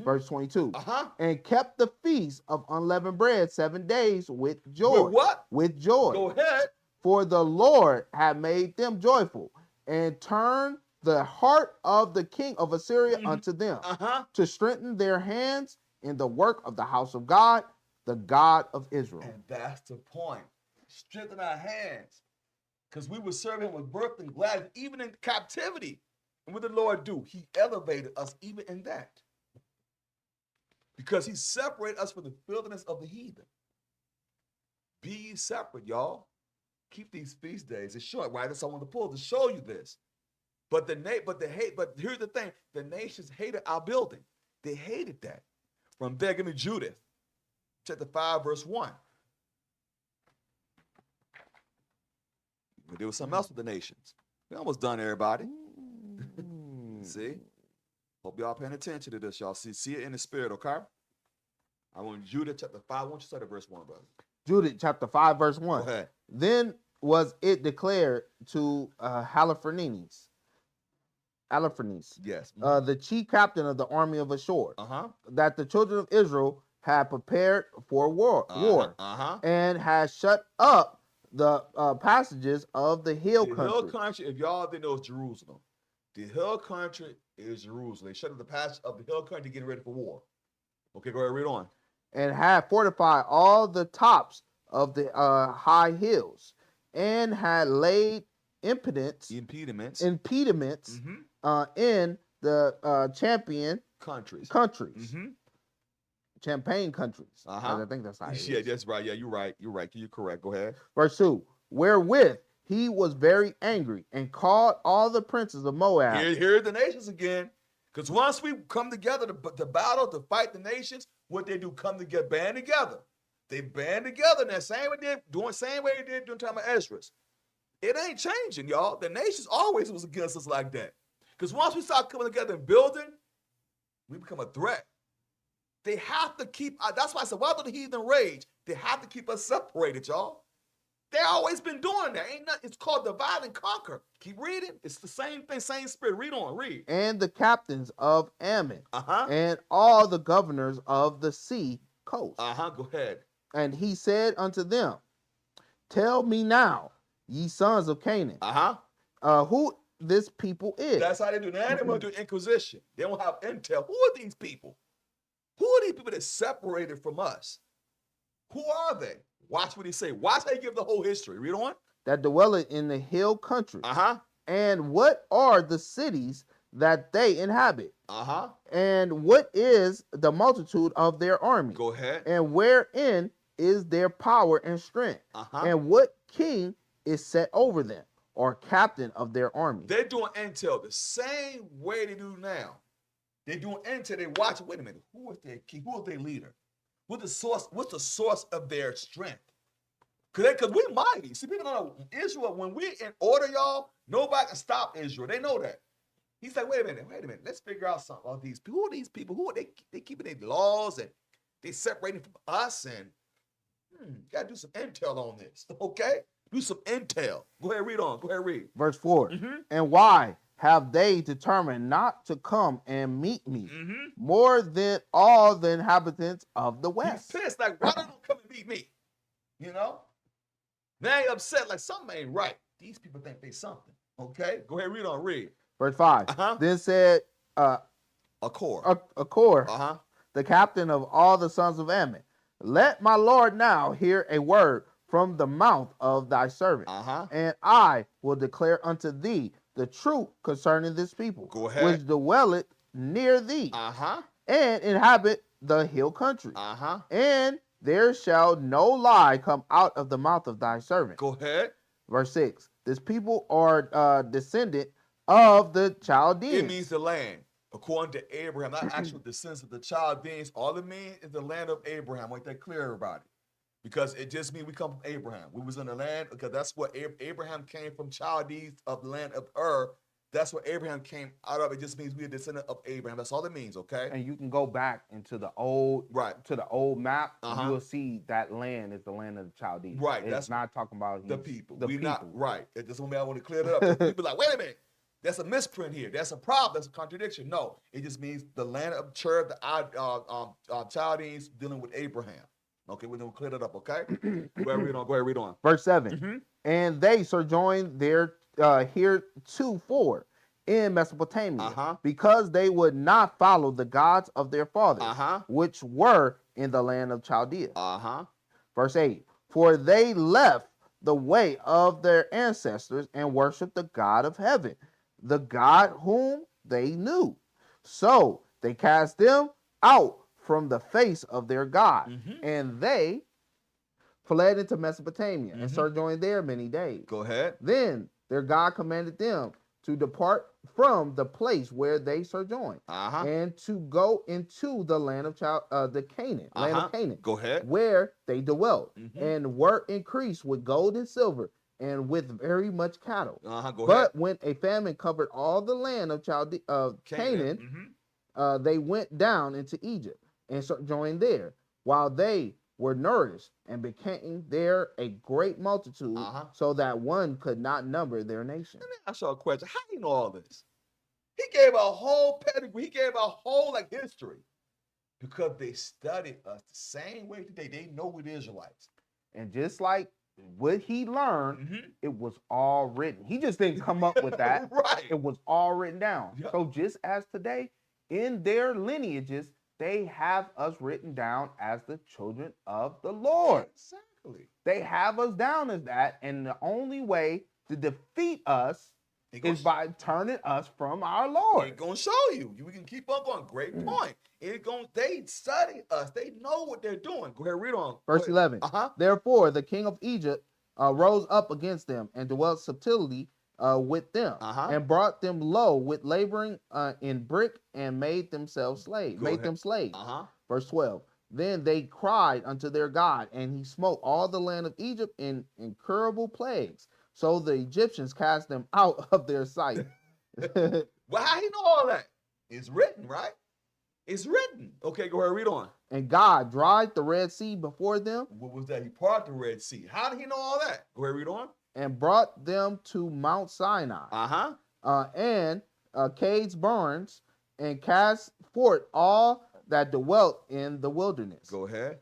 Verse 22. And kept the feast of unleavened bread 7 days with joy. With what? With joy. Go ahead. For the Lord had made them joyful, and turned the heart of the king of Assyria Mhm. unto them, Uh-huh. to strengthen their hands in the work of the house of God, the God of Israel. And that's the point. Strengthen our hands. Because we were serving him with birth and gladness, even in captivity. And what did the Lord do? He elevated us even in that. Because he separated us from the filthiness of the heathen. Be ye separate, y'all. Keep these feast days. It's short, right? That's all I want to pull to show you this. But here's the thing: the nations hated our building. They hated that. From there, give me Judith, chapter 5, verse 1. But there was something else with the nations. We almost done, everybody. See? Hope y'all paying attention to this, y'all. See it in the spirit, okay? I want Judith chapter 5. I want you to start at verse 1, brother. Judith chapter 5, verse 1. Go ahead. Then was it declared to Holofernes, Yes. the chief captain of the army of Ashur, Uh-huh. that the children of Israel had prepared for war, Uh-huh. and had shut up the passages of the hill The country. hill country, if y'all didn't know, it's Jerusalem. The hill country is Jerusalem. They shut up the passage of the hill country getting ready for war. Okay, go ahead, read on. And had fortified all the tops of the high hills, and had laid impediments Impediments. in the champion Countries. countries, champagne countries. Uh-huh. I think that's how it is. Yeah, that's right. Yeah, you're right. You're right. You're correct. Go ahead. Verse 2, wherewith he was very angry, and called all the princes of Moab. Here's the nations again. Because once we come together to battle, to fight the nations, what they do, come together, band together. They band together. Now, same way they did during the time of Ezra. It ain't changing, y'all. The nations always was against us like that. Because once we start coming together and building, we become a threat. They have to keep, that's why I said, why do the heathen rage? They have to keep us separated, y'all. They always been doing that. Ain't nothing. It's called divide and conquer. Keep reading. It's the same thing, same spirit. Read on, read. And the captains of Ammon, Uh-huh. and all the governors of the sea coast. Uh-huh, go ahead. And he said unto them, tell me now, ye sons of Canaan, who this people is. That's how they do. Now they want to do inquisition. They don't have intel. Who are these people? Who are these people that separated from us? Who are they? Watch what he say. Watch how he give the whole history. Read on. That dwelleth in the hill country. Uh-huh. And what are the cities that they inhabit? Uh-huh. And what is the multitude of their army? Go ahead. And wherein is their power and strength? Uh-huh. And what king is set over them, or captain of their army? They're doing intel the same way they do now. They're doing intel. They watch. Wait a minute. Who is their king? Who is their leader? What's the source of their strength? Because we mighty. See, people don't know Israel, when we're in order, y'all, nobody can stop Israel. They know that. He's like, wait a minute. Let's figure out something about these people. Who are these people? Who are they keeping their laws and they separating from us? And gotta do some intel on this. Okay? Do some intel. Go ahead, read on. Go ahead, read. Verse 4. And why have they determined not to come and meet me more than all the inhabitants of the west? He's pissed, like, why don't you come and meet me? You know? Now he upset, like something ain't right. These people think they something. Okay? Go ahead, read on, read. Verse 5. Then said Achor, the captain of all the sons of Ammon, let my lord now hear a word from the mouth of thy servant, and I will declare unto thee the truth concerning this people, Go ahead. which dwelleth near thee, and inhabit the hill country. And there shall no lie come out of the mouth of thy servant. Go ahead. Verse 6. This people are descendant of the Chaldeans. It means the land. According to Abraham, not actual descendants of the Chaldeans. All it means is the land of Abraham. Make that clear, everybody. Because it just means we come from Abraham. We was in the land, because that's what Abraham came from, Chaldees of the land of Ur. That's where Abraham came out of. It just means we are descendant of Abraham. That's all it means, okay? And you can go back into the old map, and you will see that land is the land of the Chaldees. Right. It's That's not talking about the people. The people. Not right. That's one way I want to clear it up. People like, wait a minute. That's a misprint here. That's a problem. That's a contradiction. No, it just means the land of Ur, the Chaldees dealing with Abraham. Okay, we're gonna clear that up. Okay, go ahead, read on. Verse 7. And they sojourned there heretofore in Mesopotamia, because they would not follow the gods of their fathers, which were in the land of Chaldea. Verse 8, for they left the way of their ancestors and worshiped the God of heaven, the God whom they knew. So they cast them out from the face of their God, and they fled into Mesopotamia and sojourned there many days. Go ahead. Then their God commanded them to depart from the place where they sojourned, and to go into the land of the Canaan, land of Canaan. Go ahead. Where they dwelt, and were increased with gold and silver, and with very much cattle. Go but ahead. when a famine covered all the land of Canaan, they went down into Egypt and sojourned there, while they were nourished and became there a great multitude, so that one could not number their nation. Let me ask you a question. How do you know all this? He gave a whole pedigree. He gave a whole history, because they studied us the same way today. They know we're the Israelites. And just like what he learned, it was all written. He just didn't come up with that. Right. It was all written down. So just as today, in their lineages, they have us written down as the children of the Lord. Exactly. They have us down as that, and the only way to defeat us is by turning us from our Lord. It's going to show you. We can keep on going. Great point. They study us. They know what they're doing. Go ahead, read on. Verse 11. Therefore, the king of Egypt rose up against them and dwelt subtility with them, and brought them low with laboring in brick, and made themselves slaves. Them slaves. Verse 12. Then they cried unto their God, and he smote all the land of Egypt in incurable plagues. So the Egyptians cast them out of their sight. Well, how do you know all that? It's written, right? It's written. Okay, go ahead, read on. And God dried the Red Sea before them. What was that? He parted the Red Sea. How did he know all that? Go ahead, read on. And brought them to Mount Sinai. And Cades Barnes, and cast forth all that dwelt in the wilderness. Go ahead.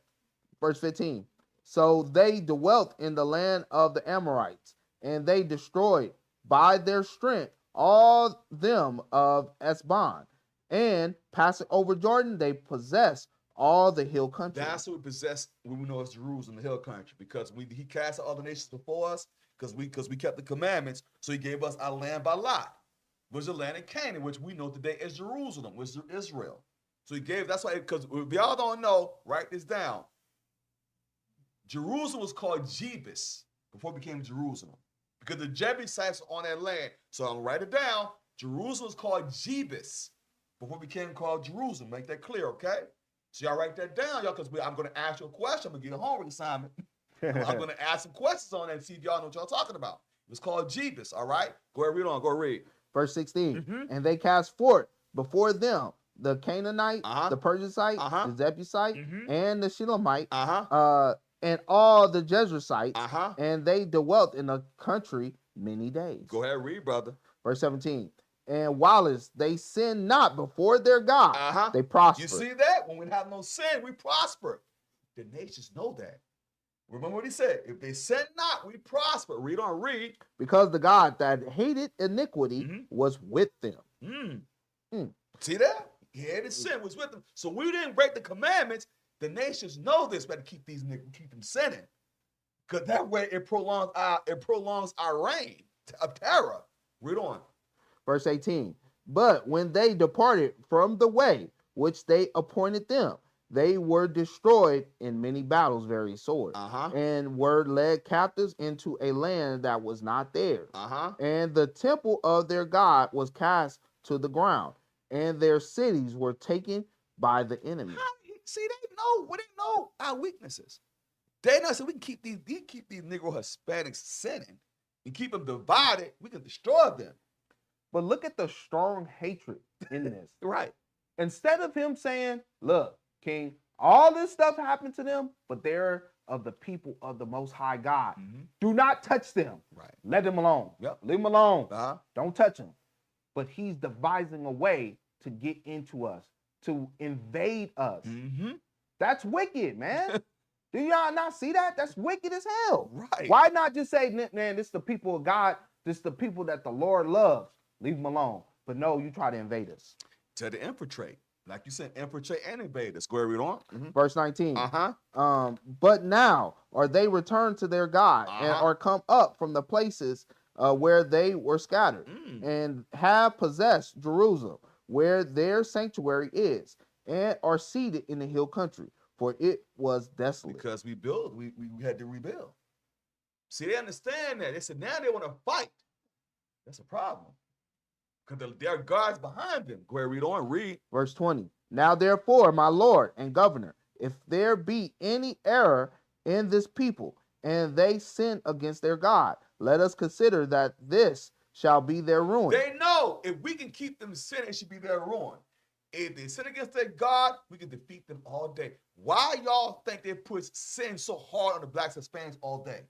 Verse 15. So they dwelt in the land of the Amorites, and they destroyed by their strength all them of Esbon. And passing over Jordan, they possessed all the hill country. That's what we possess when we know it's Jerusalem, the hill country, because he cast out all the nations before us, because we kept the commandments. So he gave us our land by lot, which is the land of Canaan, which we know today is Jerusalem, which is Israel. So he gave. That's why, because if y'all don't know, write this down. Jerusalem was called Jebus before it became Jerusalem, because the Jebusites were on that land. So I'm gonna write it down. Jerusalem was called Jebus before it became called Jerusalem. Make that clear, okay? So y'all write that down, y'all, because I'm going to ask you a question. I'm going to get a homework assignment. I'm going to ask some questions on that and see if y'all know what y'all talking about. It was called Jebus, all right? Go ahead, read on. Go read. Verse 16. And they cast forth before them the Canaanite, the Perizzite, the Jebusite, and the Shilamite, and all the Jezreelites, and they dwelt in the country many days. Go ahead, read, brother. Verse 17. And whilst they sin not before their God, they prosper. You see that? When we have no sin, we prosper. The nations know that. Remember what he said? If they sin not, we prosper. Read on, read. Because the God that hated iniquity was with them. See that? He hated sin, was with them. So we didn't break the commandments. The nations know this. Better keep them sinning. Because that way it prolongs our reign of terror. Read on. Verse 18. But when they departed from the way which they appointed them, they were destroyed in many battles very sore, and were led captives into a land that was not theirs. And the temple of their God was cast to the ground, and their cities were taken by the enemy. See, they know our weaknesses. They know, so we can keep these Negro Hispanics sinning and keep them divided. We can destroy them. But look at the strong hatred in this. Right. Instead of him saying, look, King, all this stuff happened to them, but they're of the people of the Most High God. Do not touch them. Right. Let them alone. Leave them alone. Don't touch them. But he's devising a way to get into us, to invade us. That's wicked, man. Do y'all not see that? That's wicked as hell. Right. Why not just say, man, this is the people of God. This is the people that the Lord loves. Leave them alone. But no, you try to invade us. To the infiltrate. Like you said, infiltrate and invade us. Go ahead, read on. Verse 19. Uh-huh. But now are they returned to their God and are come up from the places where they were scattered and have possessed Jerusalem, where their sanctuary is, and are seated in the hill country, for it was desolate. Because we had to rebuild. See, they understand that. They said now they want to fight. That's a problem. Because there are guards behind them. Go ahead, read on. Read. Verse 20. Now therefore, my Lord and governor, if there be any error in this people, and they sin against their God, let us consider that this shall be their ruin. They know if we can keep them sinning, it should be their ruin. If they sin against their God, we can defeat them all day. Why y'all think they put sin so hard on the blacks and Hispanics all day?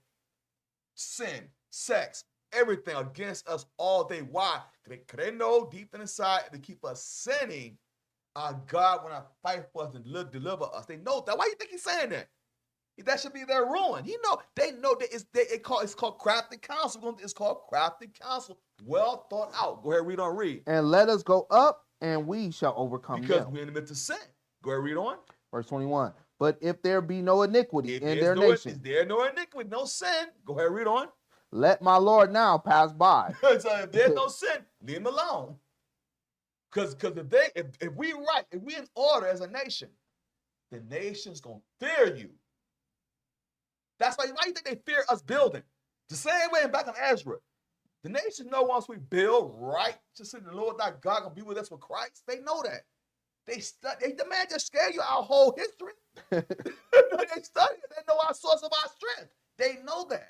Sin, sex, everything against us all day. Why? Because they know deep inside to keep us sinning, our God will not fight for us and deliver us. They know that. Why you think he's saying that? That should be their ruin. They know that it's called crafty counsel. It's called crafty counsel. Well thought out. Go ahead, read on, read. And let us go up, and we shall overcome because them. we're in the midst of sin. Go ahead, read on. Verse 21. But if there be no iniquity in their nation. Is there no iniquity, no sin? Go ahead, read on. Let my Lord now pass by. So if there's no sin, leave him alone. Because if we right, if we in order as a nation, the nation's gonna fear you. That's why you think they fear us building? The same way back in Ezra. The nation know once we build right, just in the Lord thy God gonna be with us for Christ. They know that. The man just scare you our whole history. They study it. They know our source of our strength. They know that.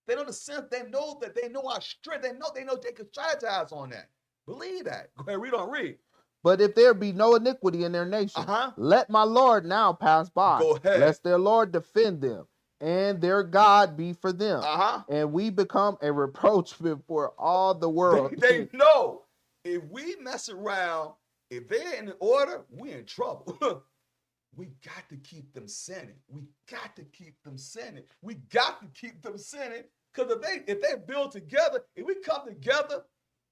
They know the sense. They know that. They know our strength. They know they can strategize on that. Believe that. Go ahead, read on, read. But if there be no iniquity in their nation, let my Lord now pass by. Go ahead. Lest their Lord defend them, and their God be for them. And we become a reproach before all the world. They know if we mess around, if they're in order, we're in trouble. We got to keep them sinning. We got to keep them sinning. We got to keep them sinning. Because if they build together, if we come together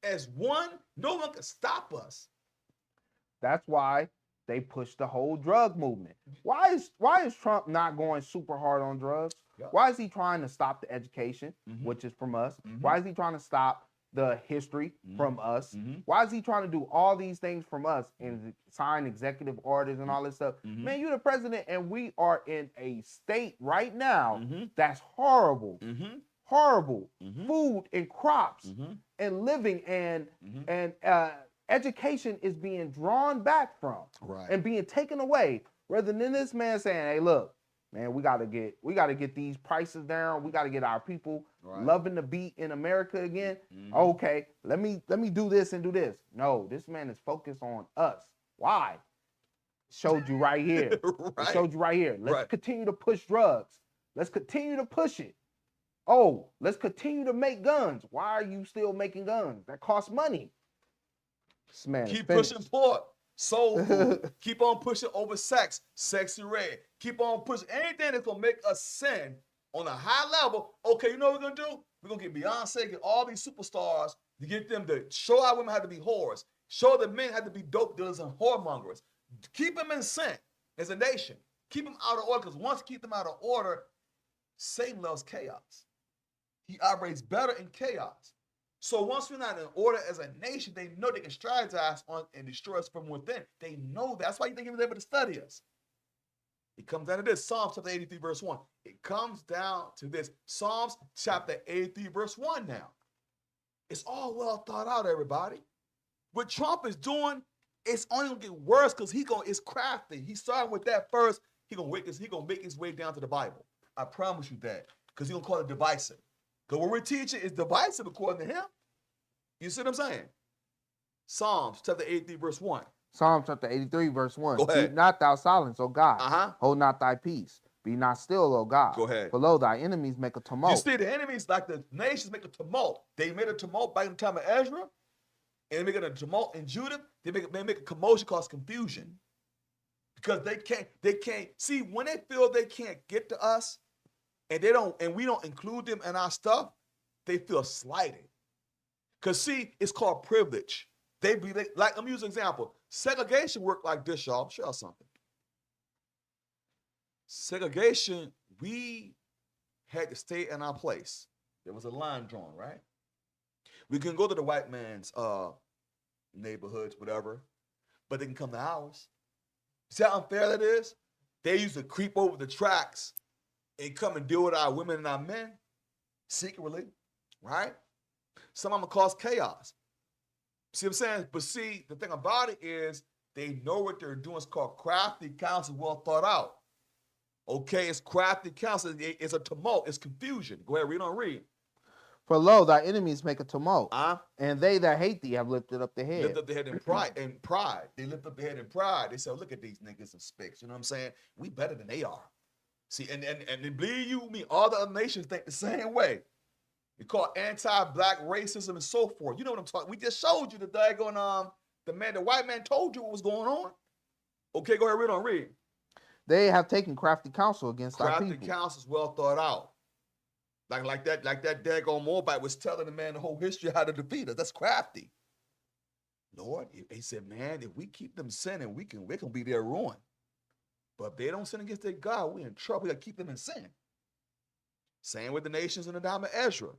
as one, no one can stop us. That's why they push the whole drug movement. Why is Trump not going super hard on drugs? Yep. Why is he trying to stop the education, which is from us? Why is he trying to stop the history from us? Why is he trying to do all these things from us and sign executive orders and all this stuff? Man, you're the president, and we are in a state right now that's horrible. Horrible. Food and crops and living and education is being drawn back from and being taken away, rather than this man saying, hey, look, man, we gotta get these prices down. We gotta get our people loving the beat in America again. Okay, let me do this and do this. No, this man is focused on us. Why? Showed you right here. It showed you right here. Let's continue to push drugs. Let's continue to push it. Oh, let's continue to make guns. Why are you still making guns? That costs money. This man keep pushing pork, soul food. Keep on pushing over sex, sexy red. Keep on pushing anything that's gonna make us sin on a high level. Okay, you know what we're gonna do? We're gonna get Beyonce, get all these superstars to get them to show our women how to be whores, show the men how to be dope dealers and whoremongers. Keep them in sin as a nation. Keep them out of order, because once you keep them out of order, Satan loves chaos. He operates better in chaos. So once we're not in order as a nation, they know they can strategize on and destroy us from within. They know that. That's why you think he was able to study us. It comes down to this. Psalms chapter 83, verse 1. It comes down to this. Psalms chapter 83, verse 1 now. It's all well thought out, everybody. What Trump is doing, it's only gonna get worse because it's crafty. He started with that first. He gonna make his way down to the Bible. I promise you that. Because he's gonna call it divisive. Because what we're teaching is divisive according to him. You see what I'm saying? Psalms chapter 83, verse 1. Psalms chapter 83, verse 1. Go ahead. Keep not thou silence, O God. Hold not thy peace. Be not still, O God. Go ahead. Below thy enemies make a tumult. You see, the enemies, like the nations, make a tumult. They made a tumult back in the time of Ezra. And they make a tumult in Judah. They make a commotion, cause confusion. Because they can't see when they feel they can't get to us, and we don't include them in our stuff, they feel slighted. Because see, it's called privilege. They be like, let me use an example. Segregation worked like this, y'all. I'll show y'all something. Segregation, we had to stay in our place. There was a line drawn, right? We can go to the white man's neighborhoods, whatever, but they can come to ours. See how unfair that is? They used to creep over the tracks and come and deal with our women and our men secretly, right? Some of them cause chaos. See what I'm saying? But see, the thing about it is they know what they're doing. It's called crafty counsel, well thought out. Okay, it's crafty counsel. It's a tumult. It's confusion. Go ahead, read on, read. For lo, thy enemies make a tumult, and they that hate thee have lifted up their head. Lift up their head in pride. They lift up their head in pride. They say, oh, look at these niggas and spicks. You know what I'm saying? We better than they are. See, and believe you me, all the other nations think the same way. We call anti-black racism and so forth. You know what I'm talking. We just showed you the daggone the white man told you what was going on. Okay, go ahead, read on, read. They have taken crafty counsel against our people. Crafty counsel is well thought out. Like that daggone Moabite was telling the man the whole history how to defeat us. That's crafty. Lord, he said, man, if we keep them sinning, we can be their ruin. But if they don't sin against their God, we're in trouble. We got to keep them in sin. Same with the nations in the time of Ezra.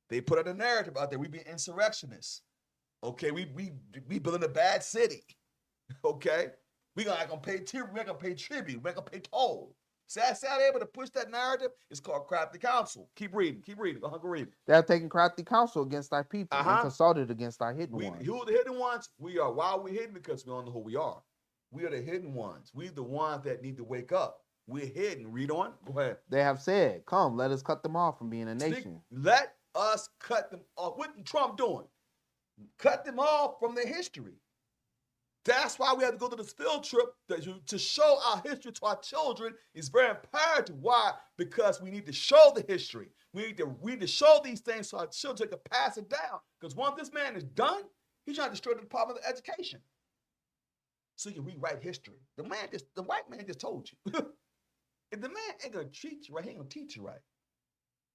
They put out a narrative out there. We be insurrectionists. Okay, we building a bad city. Okay, we're not gonna pay tribute. We're gonna pay tribute. We're gonna pay toll. See how they able to push that narrative? It's called crafty counsel. Keep reading. Go ahead, read. They have taken crafty counsel against thy people and consulted against thy hidden ones. Who are the hidden ones? We are. Why are we hidden? Because we don't know who we are. We are the hidden ones. We're the ones that need to wake up. We're hidden. Read on. Go ahead. They have said, come, let us cut them off from being a nation. Let us cut them off. What is Trump doing? Cut them off from their history. That's why we have to go to this field trip to show our history to our children. Is very imperative. Why? Because we need to show the history. We need to show these things so our children can pass it down. Because once this man is done, he's trying to destroy the Department of Education. So you can rewrite history. The white man just told you. If the man ain't gonna treat you right, he ain't gonna teach you right.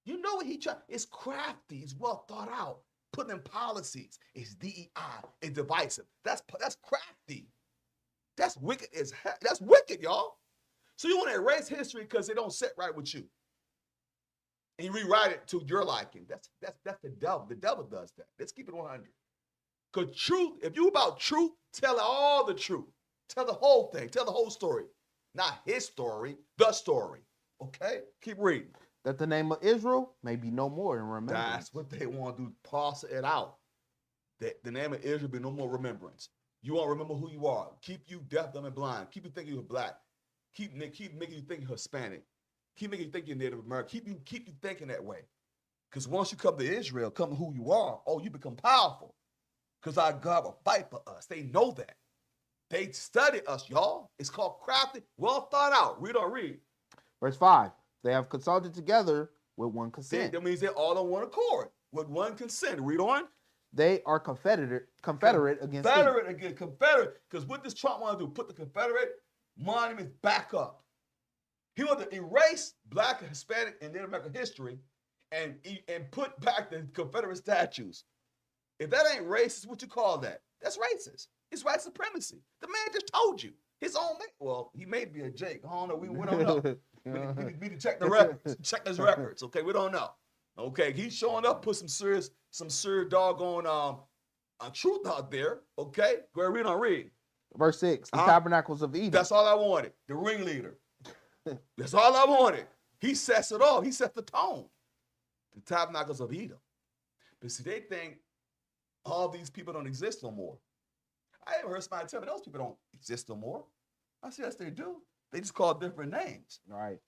You know what he tried? It's crafty. It's well thought out. Putting in policies. It's DEI. It's divisive. That's crafty. That's wicked as heck. That's wicked, y'all. So you want to erase history because it don't sit right with you, and you rewrite it to your liking. That's the devil. The devil does that. Let's keep it 100. Because truth, if you about truth, tell all the truth. Tell the whole thing. Tell the whole story. Not his story, the story. Okay? Keep reading. That the name of Israel may be no more in remembrance. That's what they want to do. Parse it out. That the name of Israel be no more remembrance. You won't remember who you are. Keep you deaf, dumb, and blind. Keep you thinking you're black. Keep making you think Hispanic. Keep making you think you're Native American. Keep you thinking that way. Because once you come to Israel, come to who you are, you become powerful. Because our God will fight for us. They know that. They study us, y'all. It's called crafty, well thought out. Read on, read. Verse 5. They have consulted together with one consent. That means they're all on one accord with one consent. Read on. They are confederate against Confederate. Because what does Trump want to do? Put the Confederate monuments back up. He wants to erase Black and Hispanic and Native American history and put back the Confederate statues. If that ain't racist, what you call that? That's racist. It's white supremacy. The man just told you. His own man. Well, he may be a Jake. I don't know. We don't know. We need to check the records. Check his records. Okay, we don't know. Okay, he's showing up, put some serious doggone truth out there. Okay, go ahead, read on, read. Verse 6, the tabernacles of Edom. That's all I wanted. The ringleader. That's all I wanted. He sets it off. He sets the tone. The tabernacles of Edom. But see, they think all these people don't exist no more. I ever heard somebody tell me those people don't exist no more. I said, yes, they do. They just call different names. Right.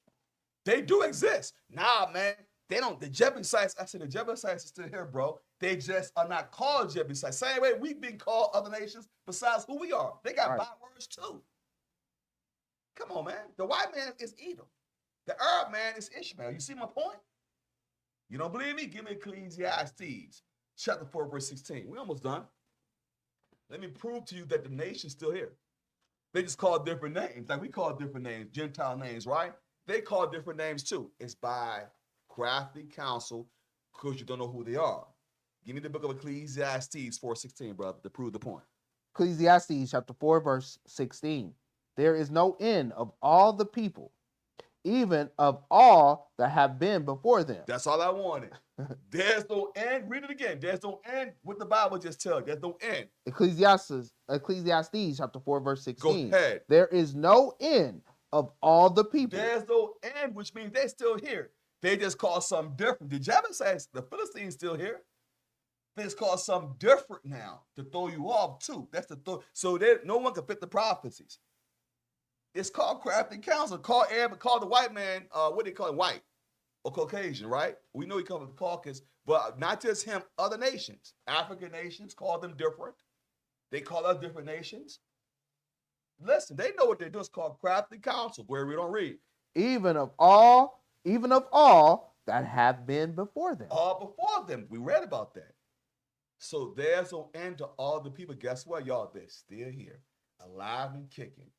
They do exist. Nah, man. They don't. The Jebusites, I said, the Jebusites are still here, bro. They just are not called Jebusites. Same way we've been called other nations besides who we are. They got bywords too. Come on, man. The white man is Edom. The Arab man is Ishmael. You see my point? You don't believe me? Give me Ecclesiastes chapter 4, verse 16. We're almost done. Let me prove to you that the nation's still here. They just call different names. Like we call different names, Gentile names, right? They call different names too. It's by crafty counsel because you don't know who they are. Give me the book of Ecclesiastes 4:16, brother, to prove the point. Ecclesiastes chapter 4, verse 16. There is no end of all the people, even of all that have been before them. That's all I wanted. There's no end. Read it again. There's no end. What the Bible just tells you. There's no end. Ecclesiastes chapter 4, verse 16. Go ahead. There is no end of all the people. There's no end, which means they're still here. They just call something different. Did you ever say the Philistines still here? They just call something different now to throw you off too. That's the so no one can fit the prophecies. It's called crafty counsel. Call the white man, what do they call him? White or Caucasian, right? We know he comes from the Caucasus, but not just him, other nations. African nations call them different. They call us different nations. Listen, they know what they do. It's called crafty counsel, where we don't read. Even of all that have been before them. All before them. We read about that. So there's no end to all the people. Guess what, y'all? They're still here, alive and kicking.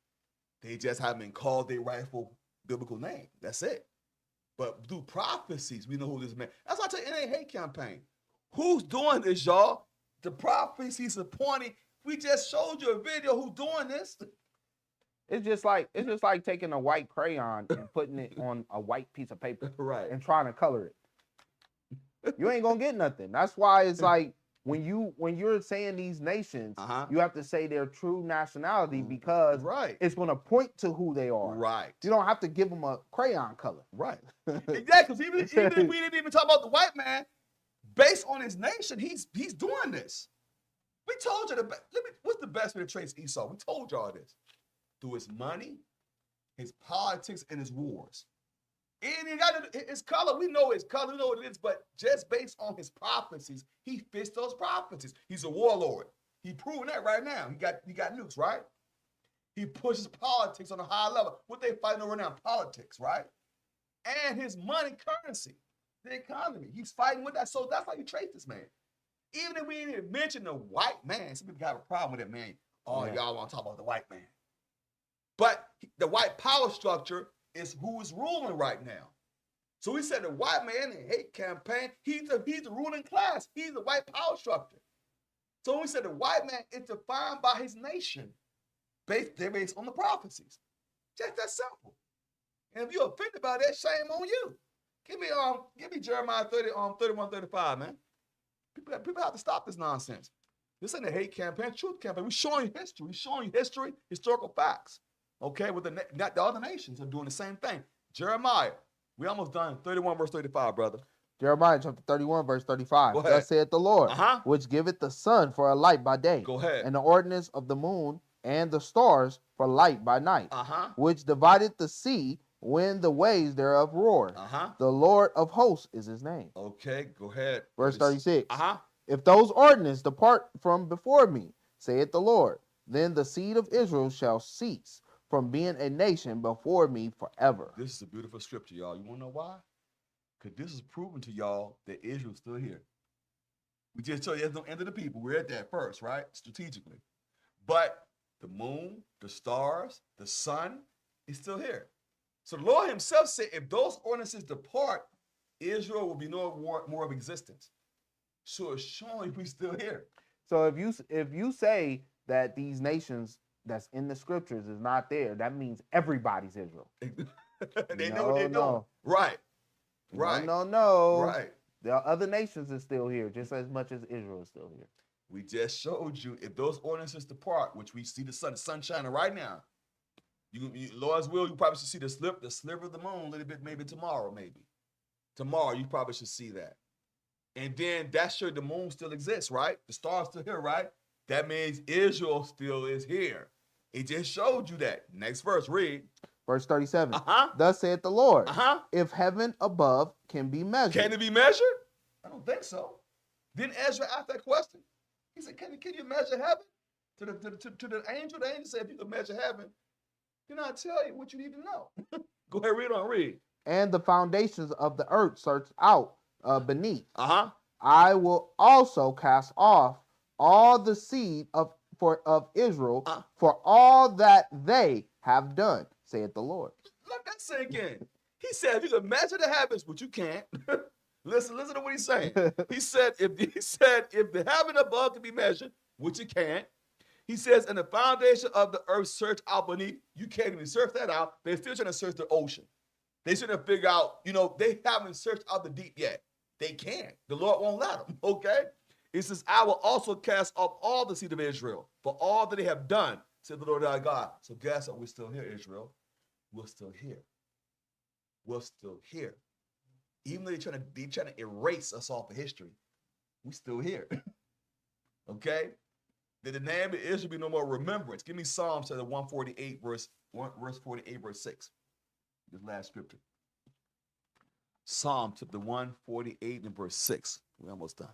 They just haven't been called their rightful biblical name. That's it. But through prophecies, we know who this man. That's why I tell you, it ain't hate campaign. Who's doing this, y'all? The prophecies are pointing. We just showed you a video who's doing this. It's just like taking a white crayon and putting it on a white piece of paper, right, and trying to color it. You ain't gonna get nothing. That's why it's like when you're saying these nations, you have to say their true nationality, because it's gonna point to who they are. Right. You don't have to give them a crayon color. Right. Exactly. Even if we didn't even talk about the white man, based on his nation, he's doing this. We told you what's the best way to trace Esau? We told y'all this. Through his money, his politics, and his wars. And he got his color. We know his color. We know what it is. But just based on his prophecies, he fits those prophecies. He's a warlord. He's proving that right now. He got nukes, right? He pushes politics on a high level. What they fighting over now? Politics, right? And his money, currency, the economy. He's fighting with that. So that's how you trace this man. Even if we didn't even mention the white man, some people have a problem with that man. Oh, y'all want to talk about the white man. But the white power structure is who is ruling right now. So we said the white man in the hate campaign, he's the ruling class. He's the white power structure. So when we said the white man is defined by his nation. They're based on the prophecies. Just that simple. And if you're offended by that, shame on you. Give me Jeremiah 31:35, man. People have to stop this nonsense. This ain't a hate campaign, truth campaign. We're showing you history. We're showing you history, historical facts. Okay, with the other nations are doing the same thing. Jeremiah, we almost done. 31 verse 35, brother. Jeremiah chapter 31 verse 35. Go ahead. Thus saith the Lord, which giveth the sun for a light by day. Go ahead. And the ordinance of the moon and the stars for light by night. Which divideth the sea when the waves thereof roar. The Lord of hosts is his name. Okay, go ahead. Verse 36. If those ordinances depart from before me, saith the Lord, then the seed of Israel shall cease from being a nation before me forever. This is a beautiful scripture, y'all. You want to know why? Because this is proving to y'all that Israel's still here. We just told you there's no end of the people. We're at that first, right? Strategically. But the moon, the stars, the sun is still here. So the Lord himself said, if those ordinances depart, Israel will be no more of existence. So it's showing we're still here. So if you say that these nations that's in the scriptures is not there, that means everybody's Israel. They know what they're doing. Right. Right. No. Right. The other nations is still here, just as much as Israel is still here. We just showed you, if those ordinances depart, which we see the sun shining right now, you Lord's will, you probably should see the sliver of the moon a little bit, maybe tomorrow, Tomorrow, you probably should see that. And then that shows the moon still exists, right? The star's still here, right? That means Israel still is here. It just showed you that. Next verse, read. Verse 37. Thus saith the Lord, if heaven above can be measured. Can it be measured? I don't think so. Didn't Ezra ask that question? He said, can you measure heaven? To the angel said, if you can measure heaven, then I'll tell you what you need to know. Go ahead, read. And the foundations of the earth search out beneath. I will also cast off all the seed of Israel for all that they have done, saith the Lord. Let that sink in. He said, if you can measure the heavens, which you can't, Listen to what he's saying. He said, if the heaven above can be measured, which it can't, he says, and the foundation of the earth search out beneath, you can't even search that out. They're still trying to search the ocean. They shouldn't figure out, they haven't searched out the deep yet. They can't. The Lord won't let them, okay? It says, I will also cast off all the seed of Israel for all that they have done, said the Lord our God. So guess what? We're still here, Israel. We're still here. We're still here. Even though they're trying to erase us off of history, we're still here. Okay? That the name of Israel be no more remembrance. Give me Psalms 148, verse 48, verse 6. This last scripture. Psalm chapter 148 and verse 6. We're almost done.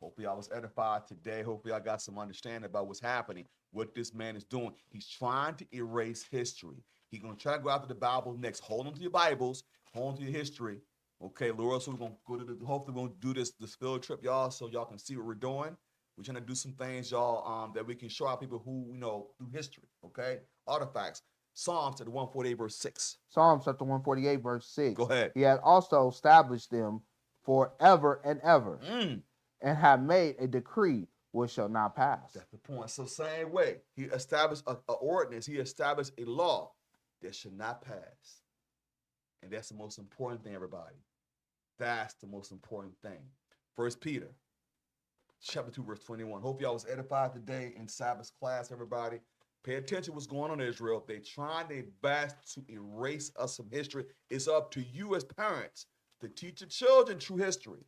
Hopefully I was edified today. Hopefully I got some understanding about what's happening, what this man is doing. He's trying to erase history. He's going to try to go after the Bible next. Hold on to your Bibles. Hold on to your history. Okay, Laura, so we're going to go to hopefully we're going to do this field trip, y'all, so y'all can see what we're doing. We're trying to do some things, y'all, that we can show our people who, through history, okay? Artifacts. Psalms chapter 148, verse 6. Psalms chapter 148, verse 6. Go ahead. He has also established them forever and ever, and have made a decree which shall not pass. That's the point. So same way, he established an ordinance. He established a law that should not pass. And that's the most important thing, everybody. That's the most important thing. 1 Peter chapter 2, verse 21. Hope y'all was edified today in Sabbath class, everybody. Pay attention to what's going on in Israel. They're trying their best to erase us from history. It's up to you as parents to teach your children true history.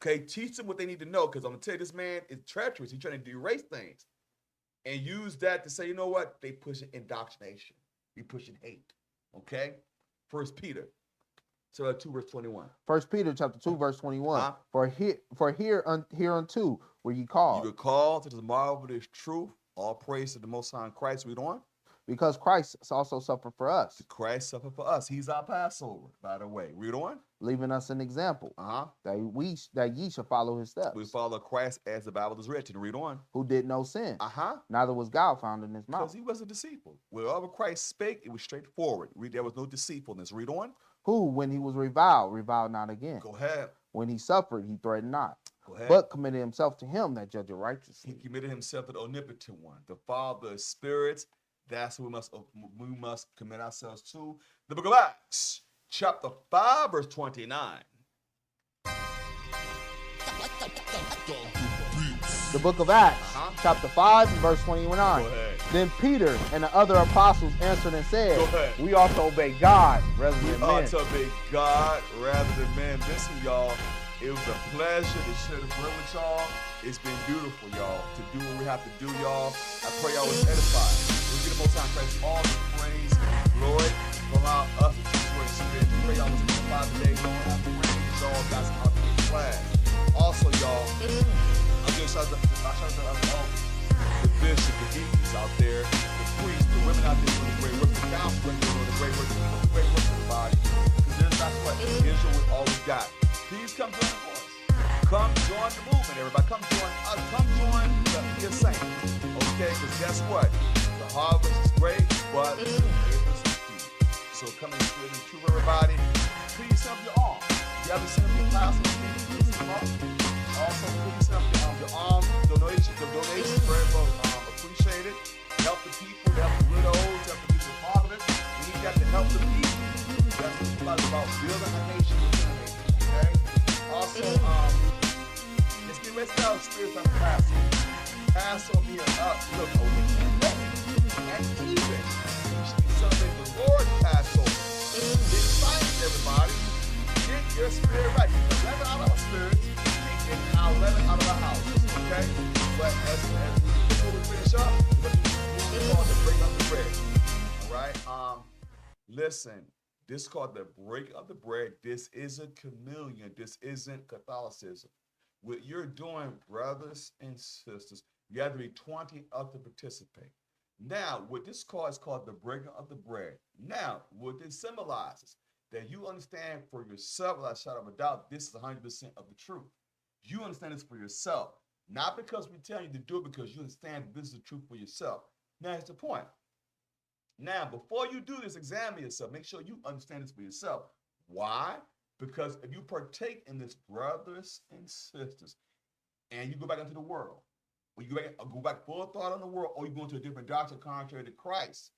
Okay, teach them what they need to know, because I'm going to tell you, this man is treacherous. He's trying to erase things and use that to say, you know what? They pushing indoctrination. They pushing hate. Okay? 1 Peter chapter 2, verse 21. 1 Peter chapter 2, verse 21. For hereunto were ye called. You were called to the marvelous truth. All praise to the Most High in Christ. Read on. Because Christ also suffered for us. Christ suffered for us. He's our Passover, by the way. Read on. Leaving us an example, that ye should follow his steps. We follow Christ as the Bible is written. Read on. Who did no sin. Neither was God found in his mouth. Because he wasn't deceitful. Wherever Christ spake, it was straightforward. There was no deceitfulness. Read on. Who, when he was reviled not again. Go ahead. When he suffered, he threatened not. But committed himself to him that judged righteously. He committed himself to the omnipotent one, the Father of spirits. That's what we must commit ourselves to. The book of Acts, chapter 5, verse 29. The book of Acts, chapter 5, verse 29. Then Peter and the other apostles answered and said, we ought to obey God rather than men. We ought to obey God rather than men. Listen, y'all. It was a pleasure to share the word with y'all. It's been beautiful, y'all, to do what we have to do, y'all. I pray y'all was edified. We'll get the Most High Christ all the praise and glory from us to teach word and spirit. I pray y'all was edified today. Lord, I pray y'all got some out of class. Also, y'all, I'm giving shout out to the bishop, the deacons out there, the priests, the women out there doing the great work, the counselors doing the great work, everybody. Because that's what Israel was all we got. Please come join the force. Come join the movement, everybody. Come join us. Come join the saints. Okay, because guess what? The harvest is great, but the labor is few. So come and spirit and truth, everybody. Please send up your arm. If you haven't sent up your class, please send them up. Also, please send up your arm donation. The donation is very well appreciated. Help the people, help the widows, help the people fatherless. We need that to help the people. That's what it's about building a nation within a nation. Okay? Also, let's get ready to our spirits on Passover. Passover here up. Look, over and even we should be celebrating the Lord's Passover. Get excited, everybody. Get your spirit right. Get 11 out of our spirits. Get 11 out of our houses. Okay? But before we finish up, we're going to break up the bread. All right? Listen. This is called the break of the bread. This isn't communion. This isn't Catholicism. What you're doing, brothers and sisters, you have to be 20 up to participate. Now, what this is called the breaking of the bread. Now, what this symbolizes, that you understand for yourself, without a shadow of a doubt, this is 100% of the truth. You understand this for yourself. Not because we tell you to do it, because you understand this is the truth for yourself. Now, here's the point. Now, before you do this, examine yourself. Make sure you understand this for yourself. Why? Because if you partake in this, brothers and sisters, and you go back into the world, or you go back full thought on the world, or you go into a different doctrine contrary to Christ,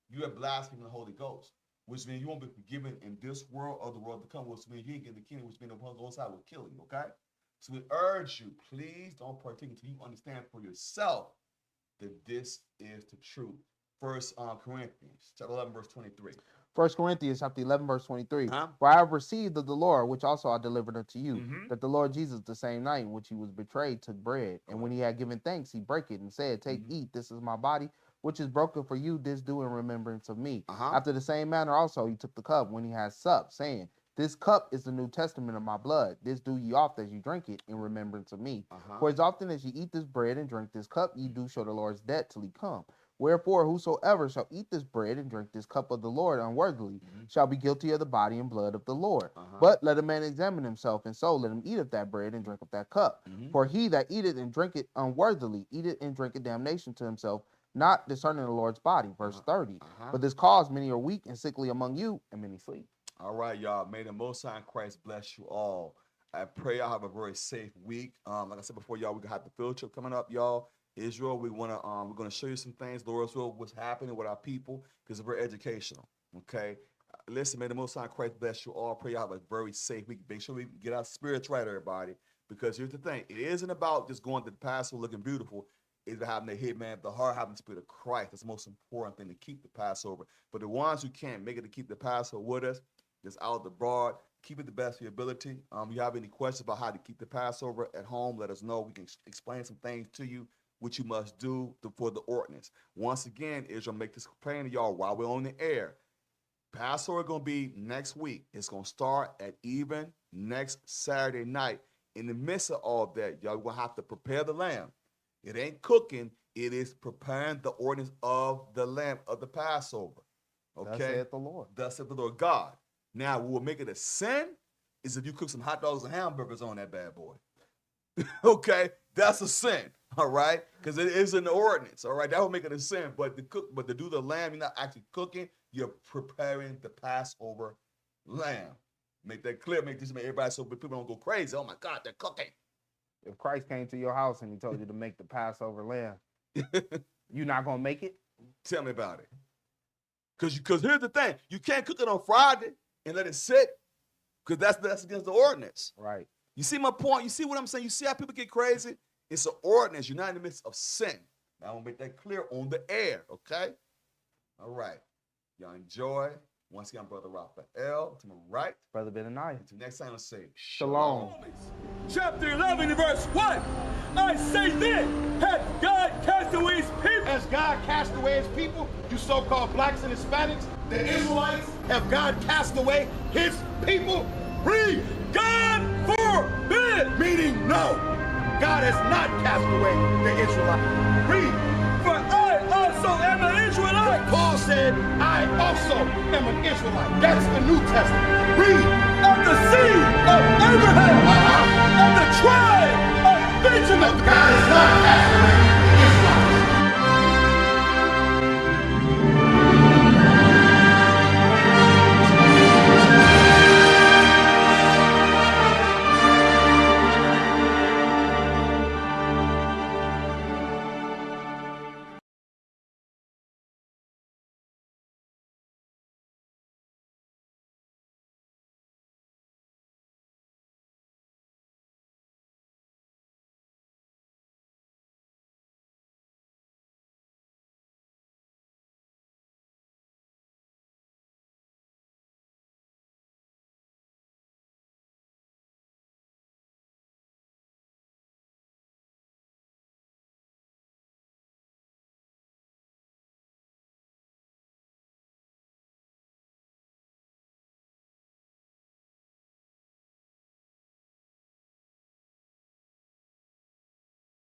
you have blasphemed the Holy Ghost, which means you won't be forgiven in this world or the world to come, which means you ain't getting the kingdom, which means the Holy Ghost will kill you, okay? So we urge you, please don't partake until you understand for yourself that this is the truth. First Corinthians chapter 11, verse 23. 1 Corinthians chapter 11, verse 23. For I have received of the Lord, which also I delivered unto you, that the Lord Jesus, the same night in which he was betrayed, took bread. And when he had given thanks, he brake it and said, Take, eat, this is my body, which is broken for you. This do in remembrance of me. After the same manner also he took the cup when he had supped, saying, This cup is the New Testament of my blood. This do ye oft as ye drink it in remembrance of me. For as often as ye eat this bread and drink this cup, ye do show the Lord's death till he come. Wherefore, whosoever shall eat this bread and drink this cup of the Lord unworthily shall be guilty of the body and blood of the Lord. But let a man examine himself, and so let him eat of that bread and drink of that cup. For he that eateth and drinketh unworthily eateth and drinketh damnation to himself, not discerning the Lord's body. Verse 30. For this cause many are weak and sickly among you, and many sleep. All right, y'all. May the Most High in Christ bless you all. I pray y'all have a very safe week. Like I said before, y'all, we're gonna have the field trip coming up, y'all. Israel, we're gonna show you some things, Lord's will, what's happening with our people, because it's very educational. Okay, listen, may the Most High Christ bless you all. Pray y'all have a very safe week. Make sure we get our spirits right, everybody. Because here's the thing: it isn't about just going to the Passover looking beautiful. It's about having the hitman, the heart, having the spirit of Christ. That's the most important thing to keep the Passover. But the ones who can't make it to keep the Passover with us, just out abroad, keep it the best of your ability. If you have any questions about how to keep the Passover at home, let us know. We can explain some things to you, what you must do for the ordinance. Once again, Israel, make this plain to y'all while we're on the air. Passover going to be next week. It's going to start at even next Saturday night. In the midst of all that, y'all going to have to prepare the lamb. It ain't cooking. It is preparing the ordinance of the lamb of the Passover. Okay? Thus saith the Lord. Thus saith the Lord God. Now, what will make it a sin is if you cook some hot dogs and hamburgers on that bad boy. Okay? That's a sin. All right? Because it is an ordinance. All right? That will make it a sin. But to do the lamb, you're not actually cooking. You're preparing the Passover lamb. Make that clear. Make everybody so people don't go crazy. Oh my God, they're cooking. If Christ came to your house and he told you to make the Passover lamb, you not gonna make it? Tell me about it. Because here's the thing: you can't cook it on Friday and let it sit, because that's against the ordinance. Right. You see my point? You see what I'm saying? You see how people get crazy? It's an ordinance. You're not in the midst of sin. Now I'm gonna make that clear on the air. Okay. All right. Y'all enjoy. Once again, Brother Raphael, to my right. Brother Benaniah. Until next time, let's say Shalom. Chapter 11, verse 1. I say then, hath God cast away his people? Has God cast away his people? You so-called blacks and Hispanics, the Israelites, have God cast away his people? Read. God forbid. Meaning no. God has not cast away the Israelites. Read. For I also am an Israelite. Paul said, I also am an Israelite. That's the New Testament. Read. Of the seed of Abraham. Of the tribe